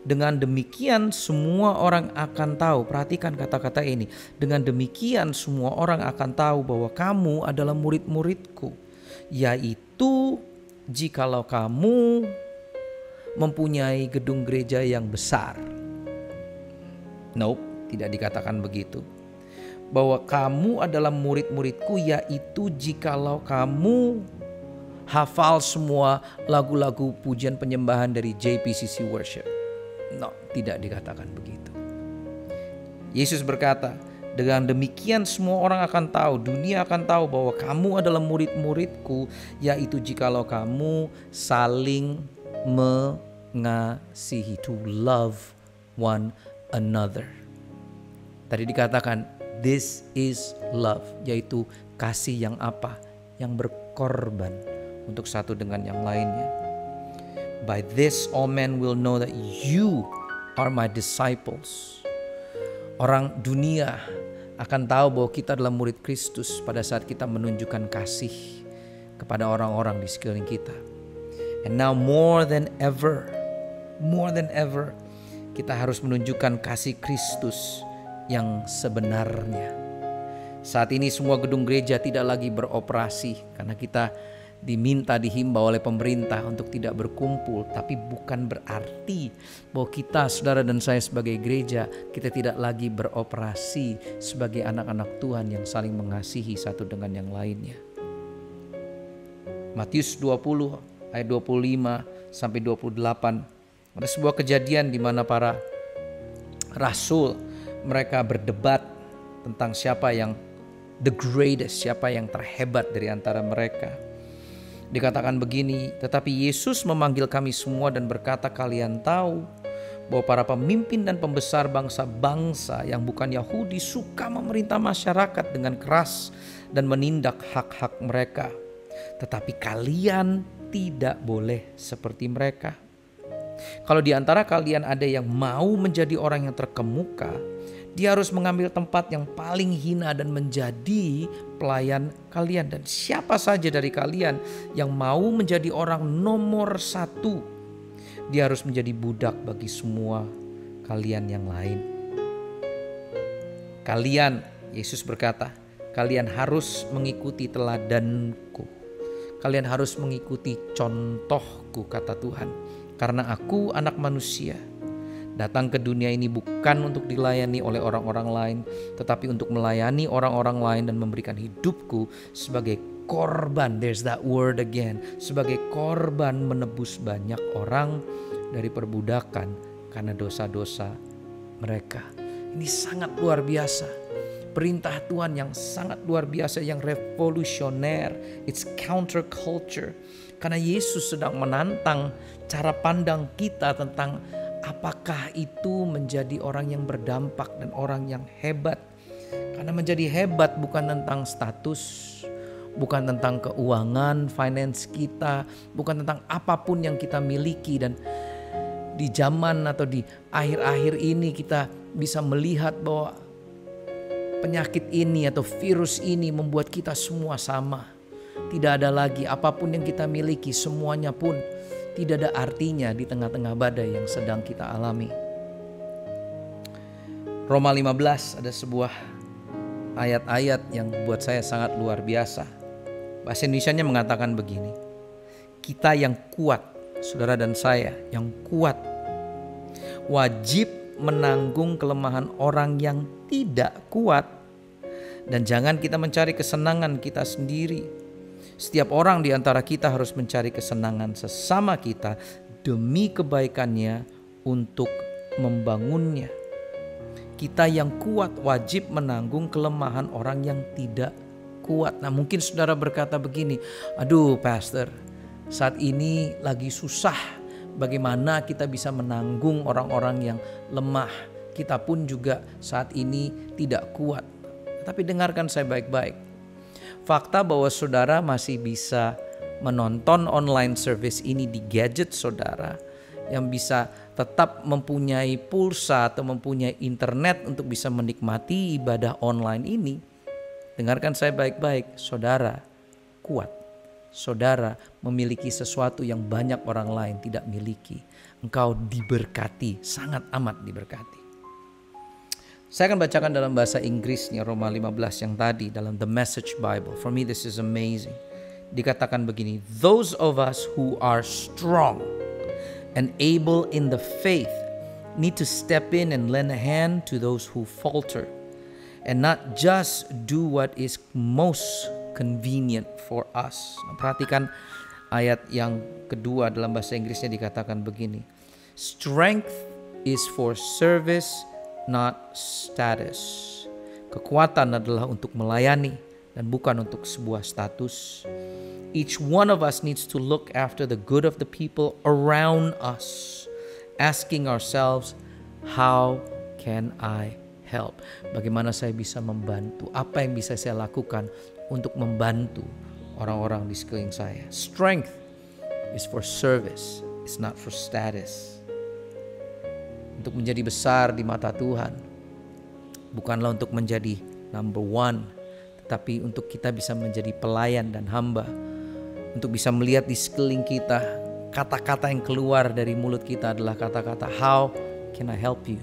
Dengan demikian semua orang akan tahu, perhatikan kata-kata ini, dengan demikian semua orang akan tahu bahwa kamu adalah murid-muridku, yaitu jikalau kamu mempunyai gedung gereja yang besar. Nope, tidak dikatakan begitu. Bahwa kamu adalah murid-muridku, yaitu jikalau kamu hafal semua lagu-lagu pujian penyembahan dari JPCC Worship. No, tidak dikatakan begitu. Yesus berkata, dengan demikian semua orang akan tahu, dunia akan tahu bahwa kamu adalah murid-muridku, yaitu jikalau kamu saling mengasihi, to love one another. Tadi dikatakan this is love, yaitu kasih yang apa? Yang berkorban untuk satu dengan yang lainnya. By this all men will know that you are my disciples. Orang dunia akan tahu bahwa kita adalah murid Kristus pada saat kita menunjukkan kasih kepada orang-orang di sekeliling kita. And now more than ever, kita harus menunjukkan kasih Kristus yang sebenarnya. Saat ini semua gedung gereja tidak lagi beroperasi karena kita dihimbau oleh pemerintah untuk tidak berkumpul. Tapi bukan berarti bahwa kita, saudara dan saya sebagai gereja, kita tidak lagi beroperasi sebagai anak-anak Tuhan yang saling mengasihi satu dengan yang lainnya. Matius 20 ayat 25 sampai 28. Ada sebuah kejadian di mana para rasul mereka berdebat tentang siapa yang the greatest, siapa yang terhebat dari antara mereka. Dikatakan begini, tetapi Yesus memanggil kami semua dan berkata, kalian tahu bahwa para pemimpin dan pembesar bangsa-bangsa yang bukan Yahudi suka memerintah masyarakat dengan keras dan menindak hak-hak mereka. Tetapi kalian tidak boleh seperti mereka. Kalau di antara kalian ada yang mau menjadi orang yang terkemuka, dia harus mengambil tempat yang paling hina dan menjadi pelayan kalian. Dan siapa saja dari kalian yang mau menjadi orang nomor 1, dia harus menjadi budak bagi semua kalian yang lain. Kalian, Yesus berkata, kalian harus mengikuti teladanku. Kalian harus mengikuti contohku, kata Tuhan. Karena aku anak manusia datang ke dunia ini bukan untuk dilayani oleh orang-orang lain, tetapi untuk melayani orang-orang lain dan memberikan hidupku sebagai korban. There's that word again. Sebagai korban menebus banyak orang dari perbudakan karena dosa-dosa mereka. Ini sangat luar biasa. Perintah Tuhan yang sangat luar biasa, yang revolusioner. It's counterculture. Karena Yesus sedang menantang cara pandang kita tentang apakah itu menjadi orang yang berdampak dan orang yang hebat? Karena menjadi hebat bukan tentang status, bukan tentang keuangan, finance kita, bukan tentang apapun yang kita miliki. Dan di zaman atau di akhir-akhir ini kita bisa melihat bahwa penyakit ini atau virus ini membuat kita semua sama. Tidak ada lagi apapun yang kita miliki, semuanya pun tidak ada artinya di tengah-tengah badai yang sedang kita alami. Roma 15 ada sebuah ayat-ayat yang buat saya sangat luar biasa. Bahasa Indonesianya mengatakan begini. Kita yang kuat, saudara dan saya yang kuat, wajib menanggung kelemahan orang yang tidak kuat. Dan jangan kita mencari kesenangan kita sendiri. Setiap orang di antara kita harus mencari kesenangan sesama kita demi kebaikannya untuk membangunnya. Kita yang kuat wajib menanggung kelemahan orang yang tidak kuat. Nah, mungkin saudara berkata begini, aduh pastor, saat ini lagi susah. Bagaimana kita bisa menanggung orang-orang yang lemah? Kita pun juga saat ini tidak kuat. Tapi dengarkan saya baik-baik. Fakta bahwa saudara masih bisa menonton online service ini di gadget saudara, yang bisa tetap mempunyai pulsa atau mempunyai internet untuk bisa menikmati ibadah online ini. Dengarkan saya baik-baik, saudara kuat. Saudara memiliki sesuatu yang banyak orang lain tidak miliki. Engkau diberkati, sangat amat diberkati. Saya akan bacakan dalam bahasa Inggrisnya Roma 15 yang tadi dalam The Message Bible. For me this is amazing. Dikatakan begini, those of us who are strong and able in the faith need to step in and lend a hand to those who falter, and not just do what is most convenient for us. Nah, perhatikan ayat yang kedua dalam bahasa Inggrisnya dikatakan begini, strength is for service, not status. Kekuatan adalah untuk melayani dan bukan untuk sebuah status. Each one of us needs to look after the good of the people around us, asking ourselves, how can I help? Bagaimana saya bisa membantu? Apa yang bisa saya lakukan untuk membantu orang-orang di sekeliling saya? Strength is for service, it's not for status. Untuk menjadi besar di mata Tuhan bukanlah untuk menjadi number one, tetapi untuk kita bisa menjadi pelayan dan hamba. Untuk bisa melihat di sekeliling kita, kata-kata yang keluar dari mulut kita adalah kata-kata, how can I help you?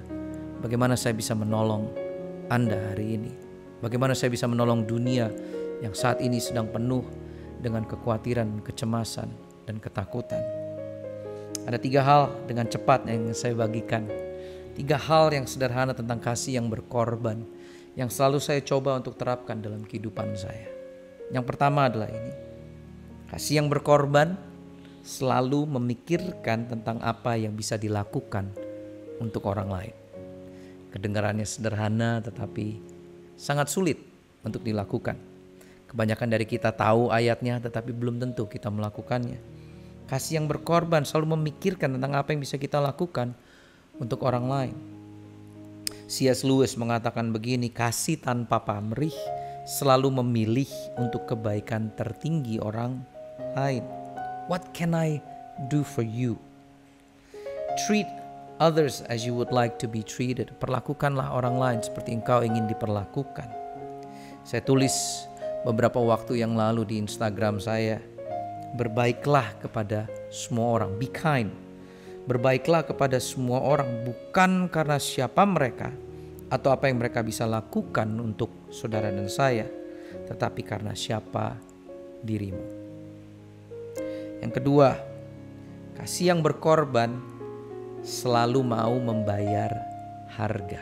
Bagaimana saya bisa menolong Anda hari ini? Bagaimana saya bisa menolong dunia yang saat ini sedang penuh dengan kekhawatiran, kecemasan, dan ketakutan? Ada 3 hal dengan cepat yang saya bagikan. 3 hal yang sederhana tentang kasih yang berkorban, yang selalu saya coba untuk terapkan dalam kehidupan saya. Yang pertama adalah ini. Kasih yang berkorban selalu memikirkan tentang apa yang bisa dilakukan untuk orang lain. Kedengarannya sederhana tetapi sangat sulit untuk dilakukan. Kebanyakan dari kita tahu ayatnya tetapi belum tentu kita melakukannya. Kasih yang berkorban selalu memikirkan tentang apa yang bisa kita lakukan untuk orang lain. C.S. Lewis mengatakan begini, kasih tanpa pamrih selalu memilih untuk kebaikan tertinggi orang lain. What can I do for you? Treat others as you would like to be treated. Perlakukanlah orang lain seperti engkau ingin diperlakukan. Saya tulis beberapa waktu yang lalu di Instagram saya, berbaiklah kepada semua orang, be kind. Berbaiklah kepada semua orang bukan karena siapa mereka atau apa yang mereka bisa lakukan untuk saudara dan saya, tetapi karena siapa dirimu. Yang kedua, kasih yang berkorban selalu mau membayar harga.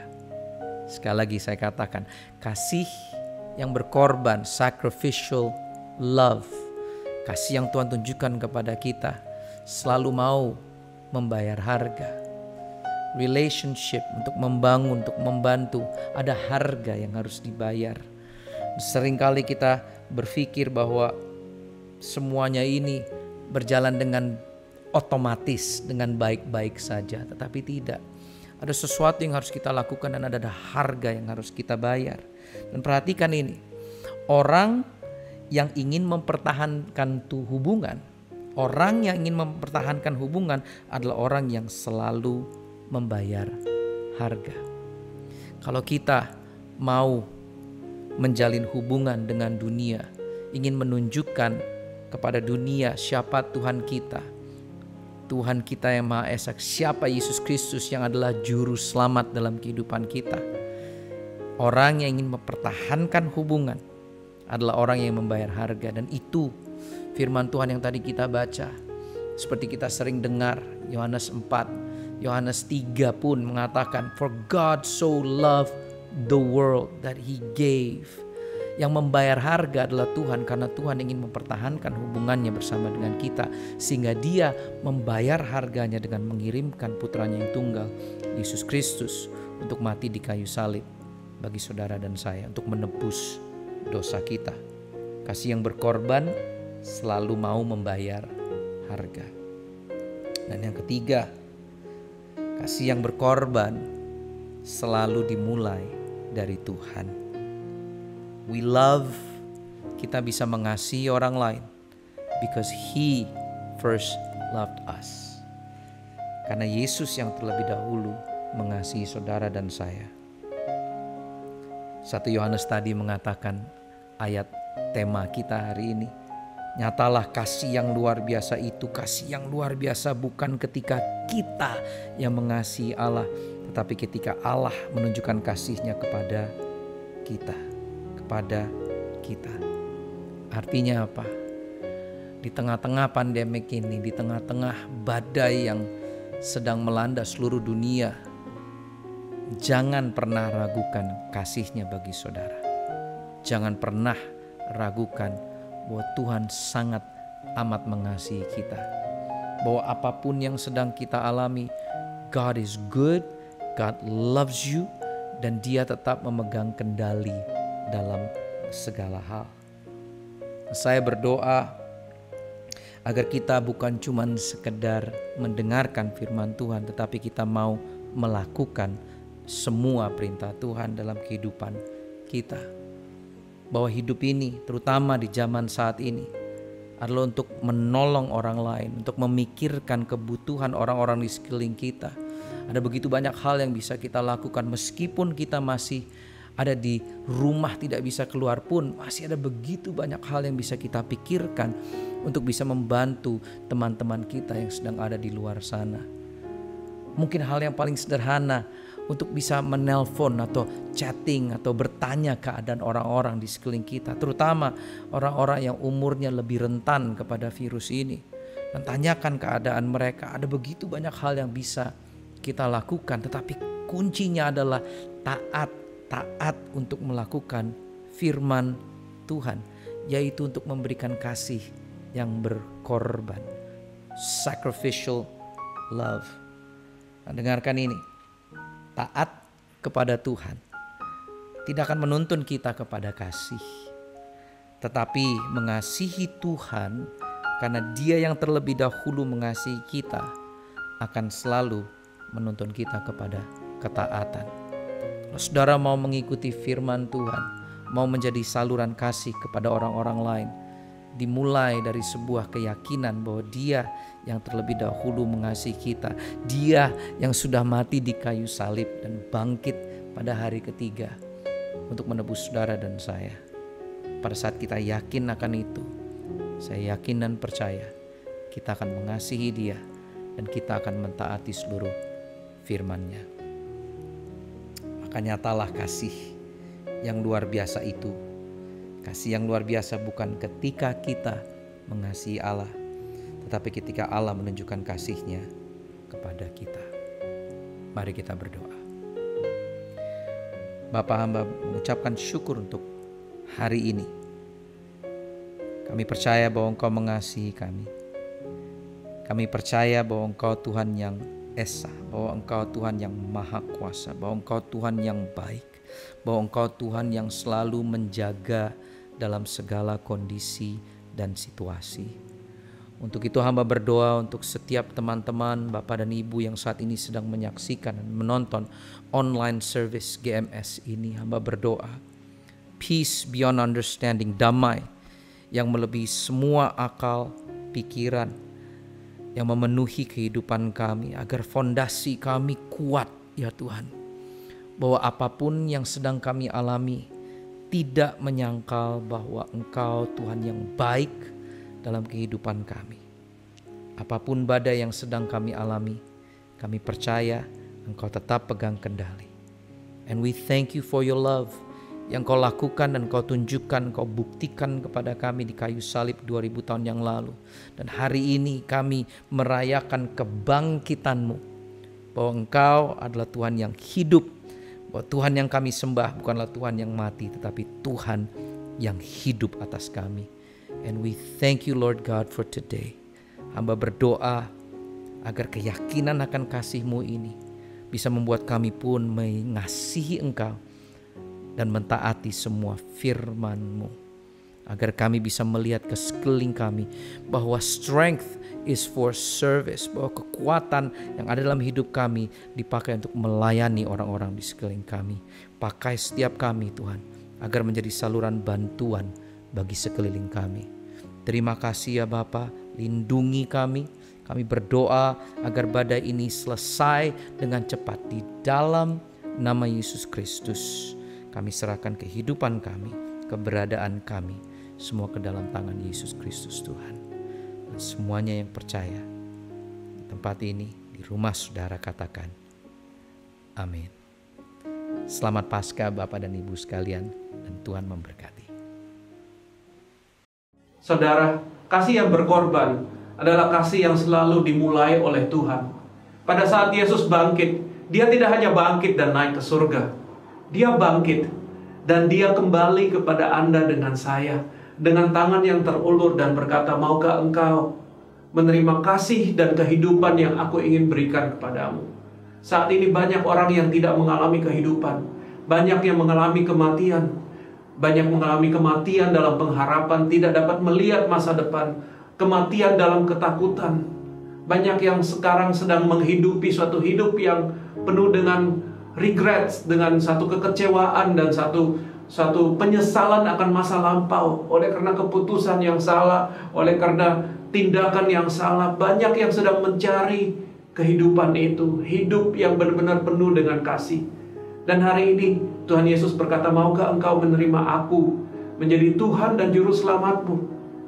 Sekali lagi saya katakan, kasih yang berkorban, sacrificial love, kasih yang Tuhan tunjukkan kepada kita selalu mau membayar harga. Relationship untuk membangun, untuk membantu, ada harga yang harus dibayar. Seringkali kita berpikir bahwa semuanya ini berjalan dengan otomatis dengan baik-baik saja, tetapi tidak. Ada sesuatu yang harus kita lakukan dan ada harga yang harus kita bayar. Dan perhatikan ini, orang yang ingin mempertahankan hubungan, orang yang ingin mempertahankan hubungan adalah orang yang selalu membayar harga. Kalau kita mau menjalin hubungan dengan dunia, ingin menunjukkan kepada dunia siapa Tuhan kita, Tuhan kita yang Maha Esa, siapa Yesus Kristus yang adalah juru selamat dalam kehidupan kita. Orang yang ingin mempertahankan hubungan adalah orang yang membayar harga. Dan itu firman Tuhan yang tadi kita baca. Seperti kita sering dengar Yohanes 4, Yohanes 3 pun mengatakan, For God so loved the world that He gave. Yang membayar harga adalah Tuhan, karena Tuhan ingin mempertahankan hubungannya bersama dengan kita, sehingga Dia membayar harganya dengan mengirimkan putranya yang tunggal, Yesus Kristus, untuk mati di kayu salib bagi saudara dan saya, untuk menebus dosa kita. Kasih yang berkorban selalu mau membayar harga. Dan yang ketiga, kasih yang berkorban selalu dimulai dari Tuhan. We love, kita bisa mengasihi orang lain because He first loved us. Karena Yesus yang terlebih dahulu mengasihi saudara dan saya. 1 Yohanes tadi mengatakan ayat tema kita hari ini. Nyatalah kasih yang luar biasa itu. Kasih yang luar biasa bukan ketika kita yang mengasihi Allah, tetapi ketika Allah menunjukkan kasih-Nya kepada kita. Artinya apa? Di tengah-tengah pandemik ini, di tengah-tengah badai yang sedang melanda seluruh dunia, jangan pernah ragukan kasih-Nya bagi saudara. Jangan pernah ragukan bahwa Tuhan sangat amat mengasihi kita. Bahwa apapun yang sedang kita alami, God is good, God loves you, dan Dia tetap memegang kendali dalam segala hal. Saya berdoa agar kita bukan cuma sekedar mendengarkan firman Tuhan, tetapi kita mau melakukan semua perintah Tuhan dalam kehidupan kita. Bahwa hidup ini, terutama di zaman saat ini, adalah untuk menolong orang lain, untuk memikirkan kebutuhan orang-orang di sekeliling kita. Ada begitu banyak hal yang bisa kita lakukan meskipun kita masih ada di rumah, tidak bisa keluar pun, masih ada begitu banyak hal yang bisa kita pikirkan untuk bisa membantu teman-teman kita yang sedang ada di luar sana. Mungkin hal yang paling sederhana untuk bisa menelpon atau chatting atau bertanya keadaan orang-orang di sekeliling kita, terutama orang-orang yang umurnya lebih rentan kepada virus ini, dan tanyakan keadaan mereka. Ada begitu banyak hal yang bisa kita lakukan, tetapi kuncinya adalah taat untuk melakukan firman Tuhan, yaitu untuk memberikan kasih yang berkorban, sacrificial love. Nah, dengarkan ini, taat kepada Tuhan tidak akan menuntun kita kepada kasih, tetapi mengasihi Tuhan karena Dia yang terlebih dahulu mengasihi kita akan selalu menuntun kita kepada ketaatan. Kalau saudara mau mengikuti firman Tuhan, mau menjadi saluran kasih kepada orang-orang lain, dimulai dari sebuah keyakinan bahwa Dia yang terlebih dahulu mengasihi kita, Dia yang sudah mati di kayu salib dan bangkit pada hari ketiga untuk menebus saudara dan saya. Pada saat kita yakin akan itu, saya yakin dan percaya kita akan mengasihi Dia dan kita akan mentaati seluruh firman-Nya. Maka nyatalah kasih yang luar biasa itu. Kasih yang luar biasa bukan ketika kita mengasihi Allah, tetapi ketika Allah menunjukkan kasih-Nya kepada kita. Mari kita berdoa. Bapa, hamba mengucapkan syukur untuk hari ini. Kami percaya bahwa Engkau mengasihi kami. Kami percaya bahwa Engkau Tuhan yang Esa, bahwa Engkau Tuhan yang Maha Kuasa, bahwa Engkau Tuhan yang baik, bahwa Engkau Tuhan yang selalu menjaga dalam segala kondisi dan situasi. Untuk itu hamba berdoa untuk setiap teman-teman, Bapak dan Ibu yang saat ini sedang menyaksikan dan menonton online service GMS ini. Hamba berdoa, peace beyond understanding, damai yang melebihi semua akal, pikiran, yang memenuhi kehidupan kami, agar fondasi kami kuat ya Tuhan. Bahwa apapun yang sedang kami alami, tidak menyangkal bahwa Engkau Tuhan yang baik dalam kehidupan kami. Apapun badai yang sedang kami alami, kami percaya Engkau tetap pegang kendali. And we thank you for your love yang Kau lakukan dan Kau tunjukkan, Kau buktikan kepada kami di kayu salib 2000 tahun yang lalu. Dan hari ini kami merayakan kebangkitan-Mu, bahwa Engkau adalah Tuhan yang hidup, bahwa Tuhan yang kami sembah bukanlah Tuhan yang mati, tetapi Tuhan yang hidup atas kami. And we thank you Lord God for today. Hamba berdoa agar keyakinan akan kasih-Mu ini bisa membuat kami pun mengasihi Engkau dan mentaati semua firman-Mu. Agar kami bisa melihat ke sekeliling kami bahwa strength is for service, bahwa kekuatan yang ada dalam hidup kami dipakai untuk melayani orang-orang di sekeliling kami. Pakai setiap kami Tuhan, agar menjadi saluran bantuan bagi sekeliling kami. Terima kasih ya Bapa, lindungi kami. Kami berdoa agar badai ini selesai dengan cepat di dalam nama Yesus Kristus. Kami serahkan kehidupan kami, keberadaan kami, semua ke dalam tangan Yesus Kristus Tuhan. Dan semuanya yang percaya di tempat ini, di rumah saudara katakan, amin. Selamat Paskah Bapak dan Ibu sekalian, dan Tuhan memberkati. Saudara, kasih yang berkorban adalah kasih yang selalu dimulai oleh Tuhan. Pada saat Yesus bangkit, Dia tidak hanya bangkit dan naik ke surga. Dia bangkit dan Dia kembali kepada Anda dengan saya, dengan tangan yang terulur dan berkata, maukah engkau menerima kasih dan kehidupan yang aku ingin berikan kepadamu? Saat ini banyak orang yang tidak mengalami kehidupan, banyak yang mengalami kematian. Banyak mengalami kematian dalam pengharapan, tidak dapat melihat masa depan, kematian dalam ketakutan. Banyak yang sekarang sedang menghidupi suatu hidup yang penuh dengan regrets, dengan satu kekecewaan dan satu penyesalan akan masa lampau oleh karena keputusan yang salah, oleh karena tindakan yang salah. Banyak yang sedang mencari kehidupan itu, hidup yang benar-benar penuh dengan kasih. Dan hari ini Tuhan Yesus berkata, maukah engkau menerima aku menjadi Tuhan dan Juru Selamatmu?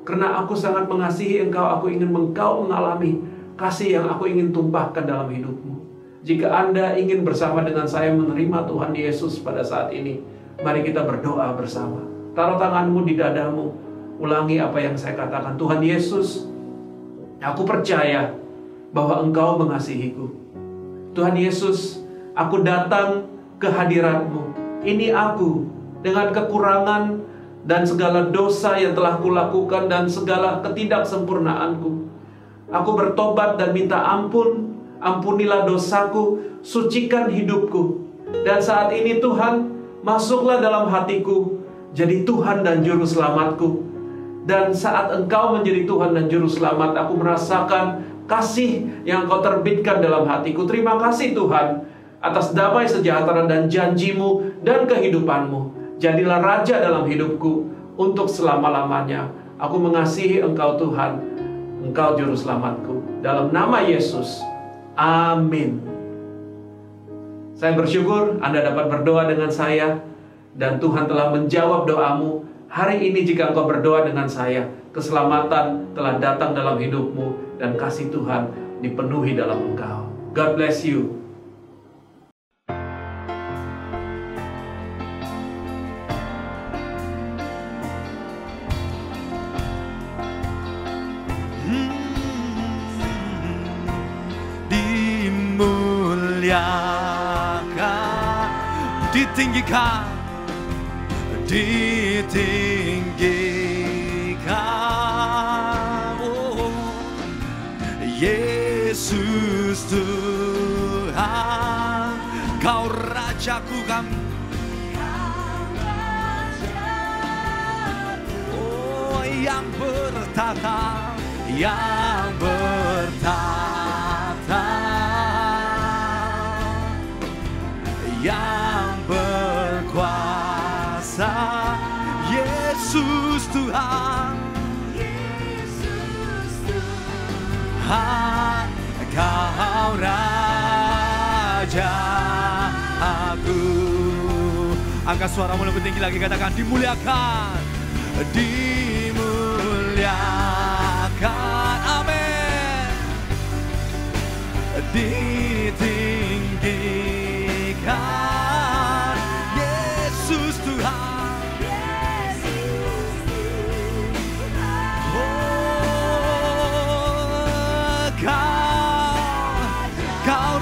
Karena aku sangat mengasihi engkau, aku ingin engkau mengalami kasih yang aku ingin tumpahkan dalam hidupmu. Jika Anda ingin bersama dengan saya menerima Tuhan Yesus pada saat ini, mari kita berdoa bersama. Taruh tanganmu di dadamu, ulangi apa yang saya katakan. Tuhan Yesus, aku percaya bahwa engkau mengasihiku. Tuhan Yesus, aku datang ke hadirat-Mu. Ini aku dengan kekurangan dan segala dosa yang telah kulakukan dan segala ketidaksempurnaanku. Aku bertobat dan minta ampun. Ampunilah dosaku, sucikan hidupku. Dan saat ini Tuhan, masuklah dalam hatiku, jadi Tuhan dan Juru Selamatku. Dan saat Engkau menjadi Tuhan dan Juru Selamat, aku merasakan kasih yang Engkau terbitkan dalam hatiku. Terima kasih Tuhan atas damai sejahtera dan janji-Mu dan kehidupan-Mu. Jadilah Raja dalam hidupku untuk selama-lamanya. Aku mengasihi Engkau Tuhan, Engkau Juru Selamatku. Dalam nama Yesus, amin. Saya bersyukur Anda dapat berdoa dengan saya, dan Tuhan telah menjawab doamu. Hari ini jika engkau berdoa dengan saya, keselamatan telah datang dalam hidupmu, dan kasih Tuhan dipenuhi dalam engkau. God bless you. Ditinggikan, oh, Yesus Tuhan, Kau Rajaku kami, oh yang bertata, yang bertata, yang berkuasa, Yesus Tuhan, Kau Raja aku. Angkat suaramu lebih tinggi lagi, katakan dimuliakan, dimuliakan, amin. Ditinggikan, Yesus Tuhan. Kau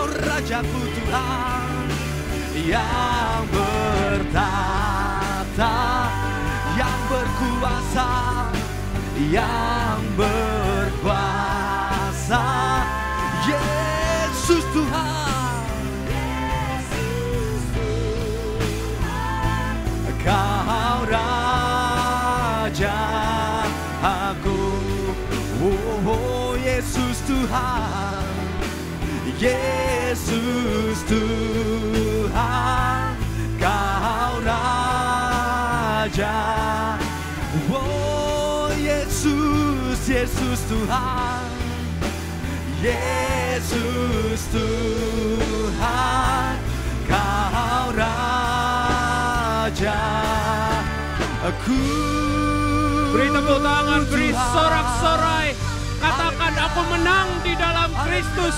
Rajaku Tuhan, yang bertata, yang berkuasa, yang berkuasa, Yesus Tuhan. Kau Raja aku, oh Yesus Tuhan, Yesus Tuhan, Kau Raja, oh Yesus, Yesus Tuhan, Yesus Tuhan, Kau Raja aku. Beri tepuk tangan, beri sorak-sorai, katakan aku menang di dalam Kristus.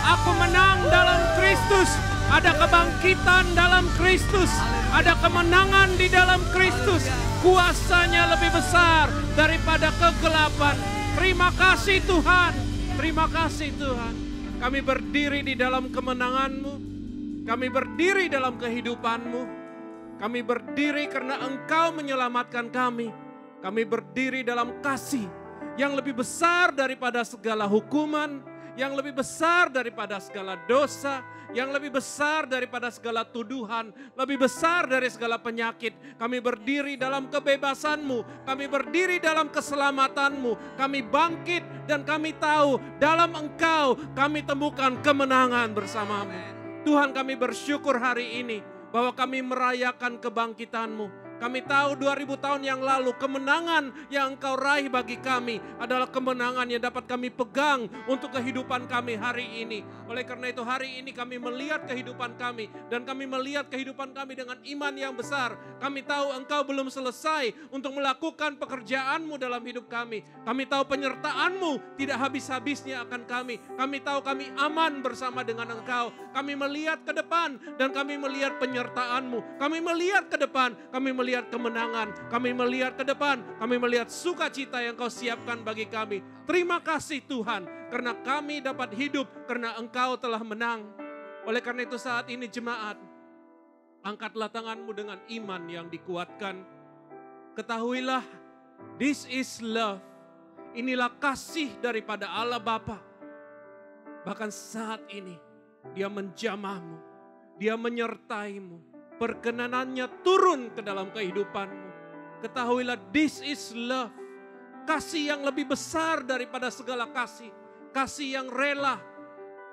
Aku menang dalam Kristus. Ada kebangkitan dalam Kristus. Ada kemenangan di dalam Kristus. Kuasanya lebih besar daripada kegelapan. Terima kasih Tuhan. Terima kasih Tuhan. Kami berdiri di dalam kemenangan-Mu. Kami berdiri dalam kehidupan-Mu. Kami berdiri karena Engkau menyelamatkan kami. Kami berdiri dalam kasih yang lebih besar daripada segala hukuman, yang lebih besar daripada segala dosa, yang lebih besar daripada segala tuduhan, lebih besar dari segala penyakit. Kami berdiri dalam kebebasan-Mu, kami berdiri dalam keselamatan-Mu, kami bangkit dan kami tahu dalam Engkau kami temukan kemenangan bersama-Mu. Tuhan, kami bersyukur hari ini bahwa kami merayakan kebangkitan-Mu. Kami tahu 2000 tahun yang lalu kemenangan yang Engkau raih bagi kami adalah kemenangan yang dapat kami pegang untuk kehidupan kami hari ini. Oleh karena itu hari ini kami melihat kehidupan kami dan kami melihat kehidupan kami dengan iman yang besar. Kami tahu Engkau belum selesai untuk melakukan pekerjaan-Mu dalam hidup kami. Kami tahu penyertaan-Mu tidak habis-habisnya akan kami. Kami tahu kami aman bersama dengan Engkau. Kami melihat ke depan dan kami melihat penyertaan-Mu. Kami melihat ke depan, kami melihat kemenangan, kami melihat ke depan, kami melihat sukacita yang Kau siapkan bagi kami. Terima kasih Tuhan, karena kami dapat hidup karena Engkau telah menang. Oleh karena itu saat ini jemaat, angkatlah tanganmu dengan iman yang dikuatkan. Ketahuilah, this is love. Inilah kasih daripada Allah Bapa. Bahkan saat ini, Dia menjamahmu, Dia menyertaimu. Perkenanannya turun ke dalam kehidupanmu. Ketahuilah this is love. Kasih yang lebih besar daripada segala kasih. Kasih yang rela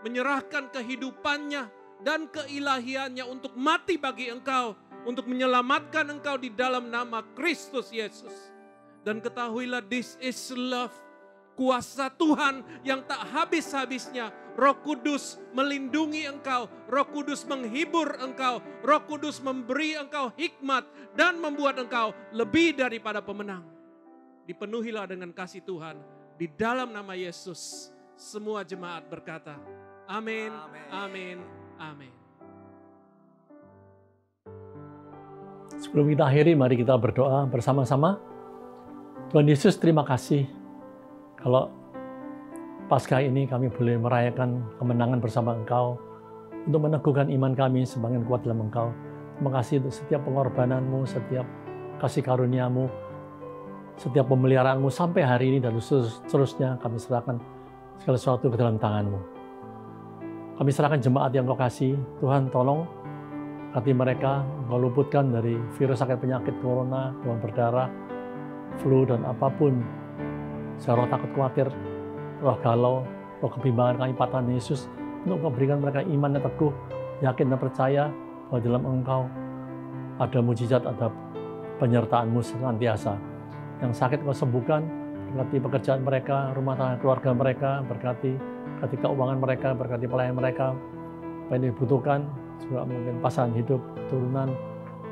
menyerahkan kehidupannya dan keilahiannya untuk mati bagi engkau. Untuk menyelamatkan engkau di dalam nama Kristus Yesus. Dan ketahuilah this is love. Kuasa Tuhan yang tak habis-habisnya. Roh Kudus melindungi engkau. Roh Kudus menghibur engkau. Roh Kudus memberi engkau hikmat dan membuat engkau lebih daripada pemenang. Dipenuhilah dengan kasih Tuhan. Di dalam nama Yesus. Semua jemaat berkata, amin, amin, amin. Sebelum kita akhiri, mari kita berdoa bersama-sama. Tuhan Yesus, terima kasih. Kalau Paskah ini kami boleh merayakan kemenangan bersama Engkau untuk meneguhkan iman kami semakin kuat dalam Engkau. Terima kasih untuk setiap pengorbanan-Mu, setiap kasih karunia-Mu, setiap pemeliharaan-Mu sampai hari ini dan seterusnya kami serahkan segala sesuatu ke dalam tangan-Mu. Kami serahkan jemaat yang Kau kasih. Tuhan tolong hati mereka Engkau luputkan dari virus sakit penyakit corona, demam berdarah, flu dan apapun roh takut khawatir, roh galau, roh kebimbangan kami Tuhan Yesus, untuk memberikan mereka iman yang teguh, yakin dan percaya bahwa dalam Engkau ada mujizat, ada penyertaan-Mu senantiasa. Yang sakit Engkau sembuhkan, berkati pekerjaan mereka, rumah tangga keluarga mereka, berkati keuangan mereka, berkati pelayan mereka, apa yang dibutuhkan, juga mungkin pasangan hidup, keturunan,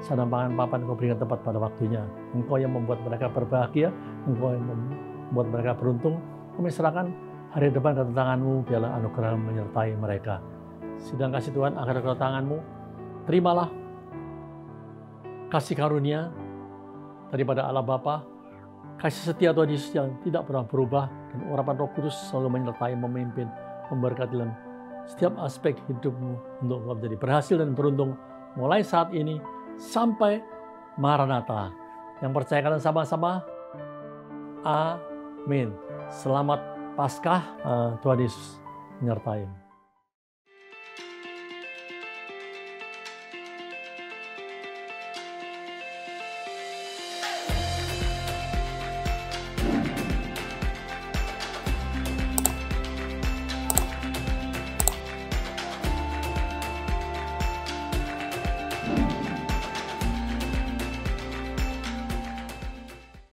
sadang pangan papan Engkau berikan tepat pada waktunya. Engkau yang membuat mereka berbahagia, Engkau yang membuat mereka beruntung. Kami serahkan hari depan ke tangan-Mu, biarlah anugerah menyertai mereka. Sidang kasih Tuhan, akhir ke tangan-Mu, terimalah kasih karunia daripada Allah Bapa, kasih setia Tuhan Yesus yang tidak pernah berubah, dan urapan Roh Kudus selalu menyertai, memimpin, memberkati dalam setiap aspek hidupmu untuk engkau menjadi berhasil dan beruntung mulai saat ini sampai Maranatha. Yang percaya kalian sama-sama, amin. Selamat Paskah, Tuhan Yesus menyertai.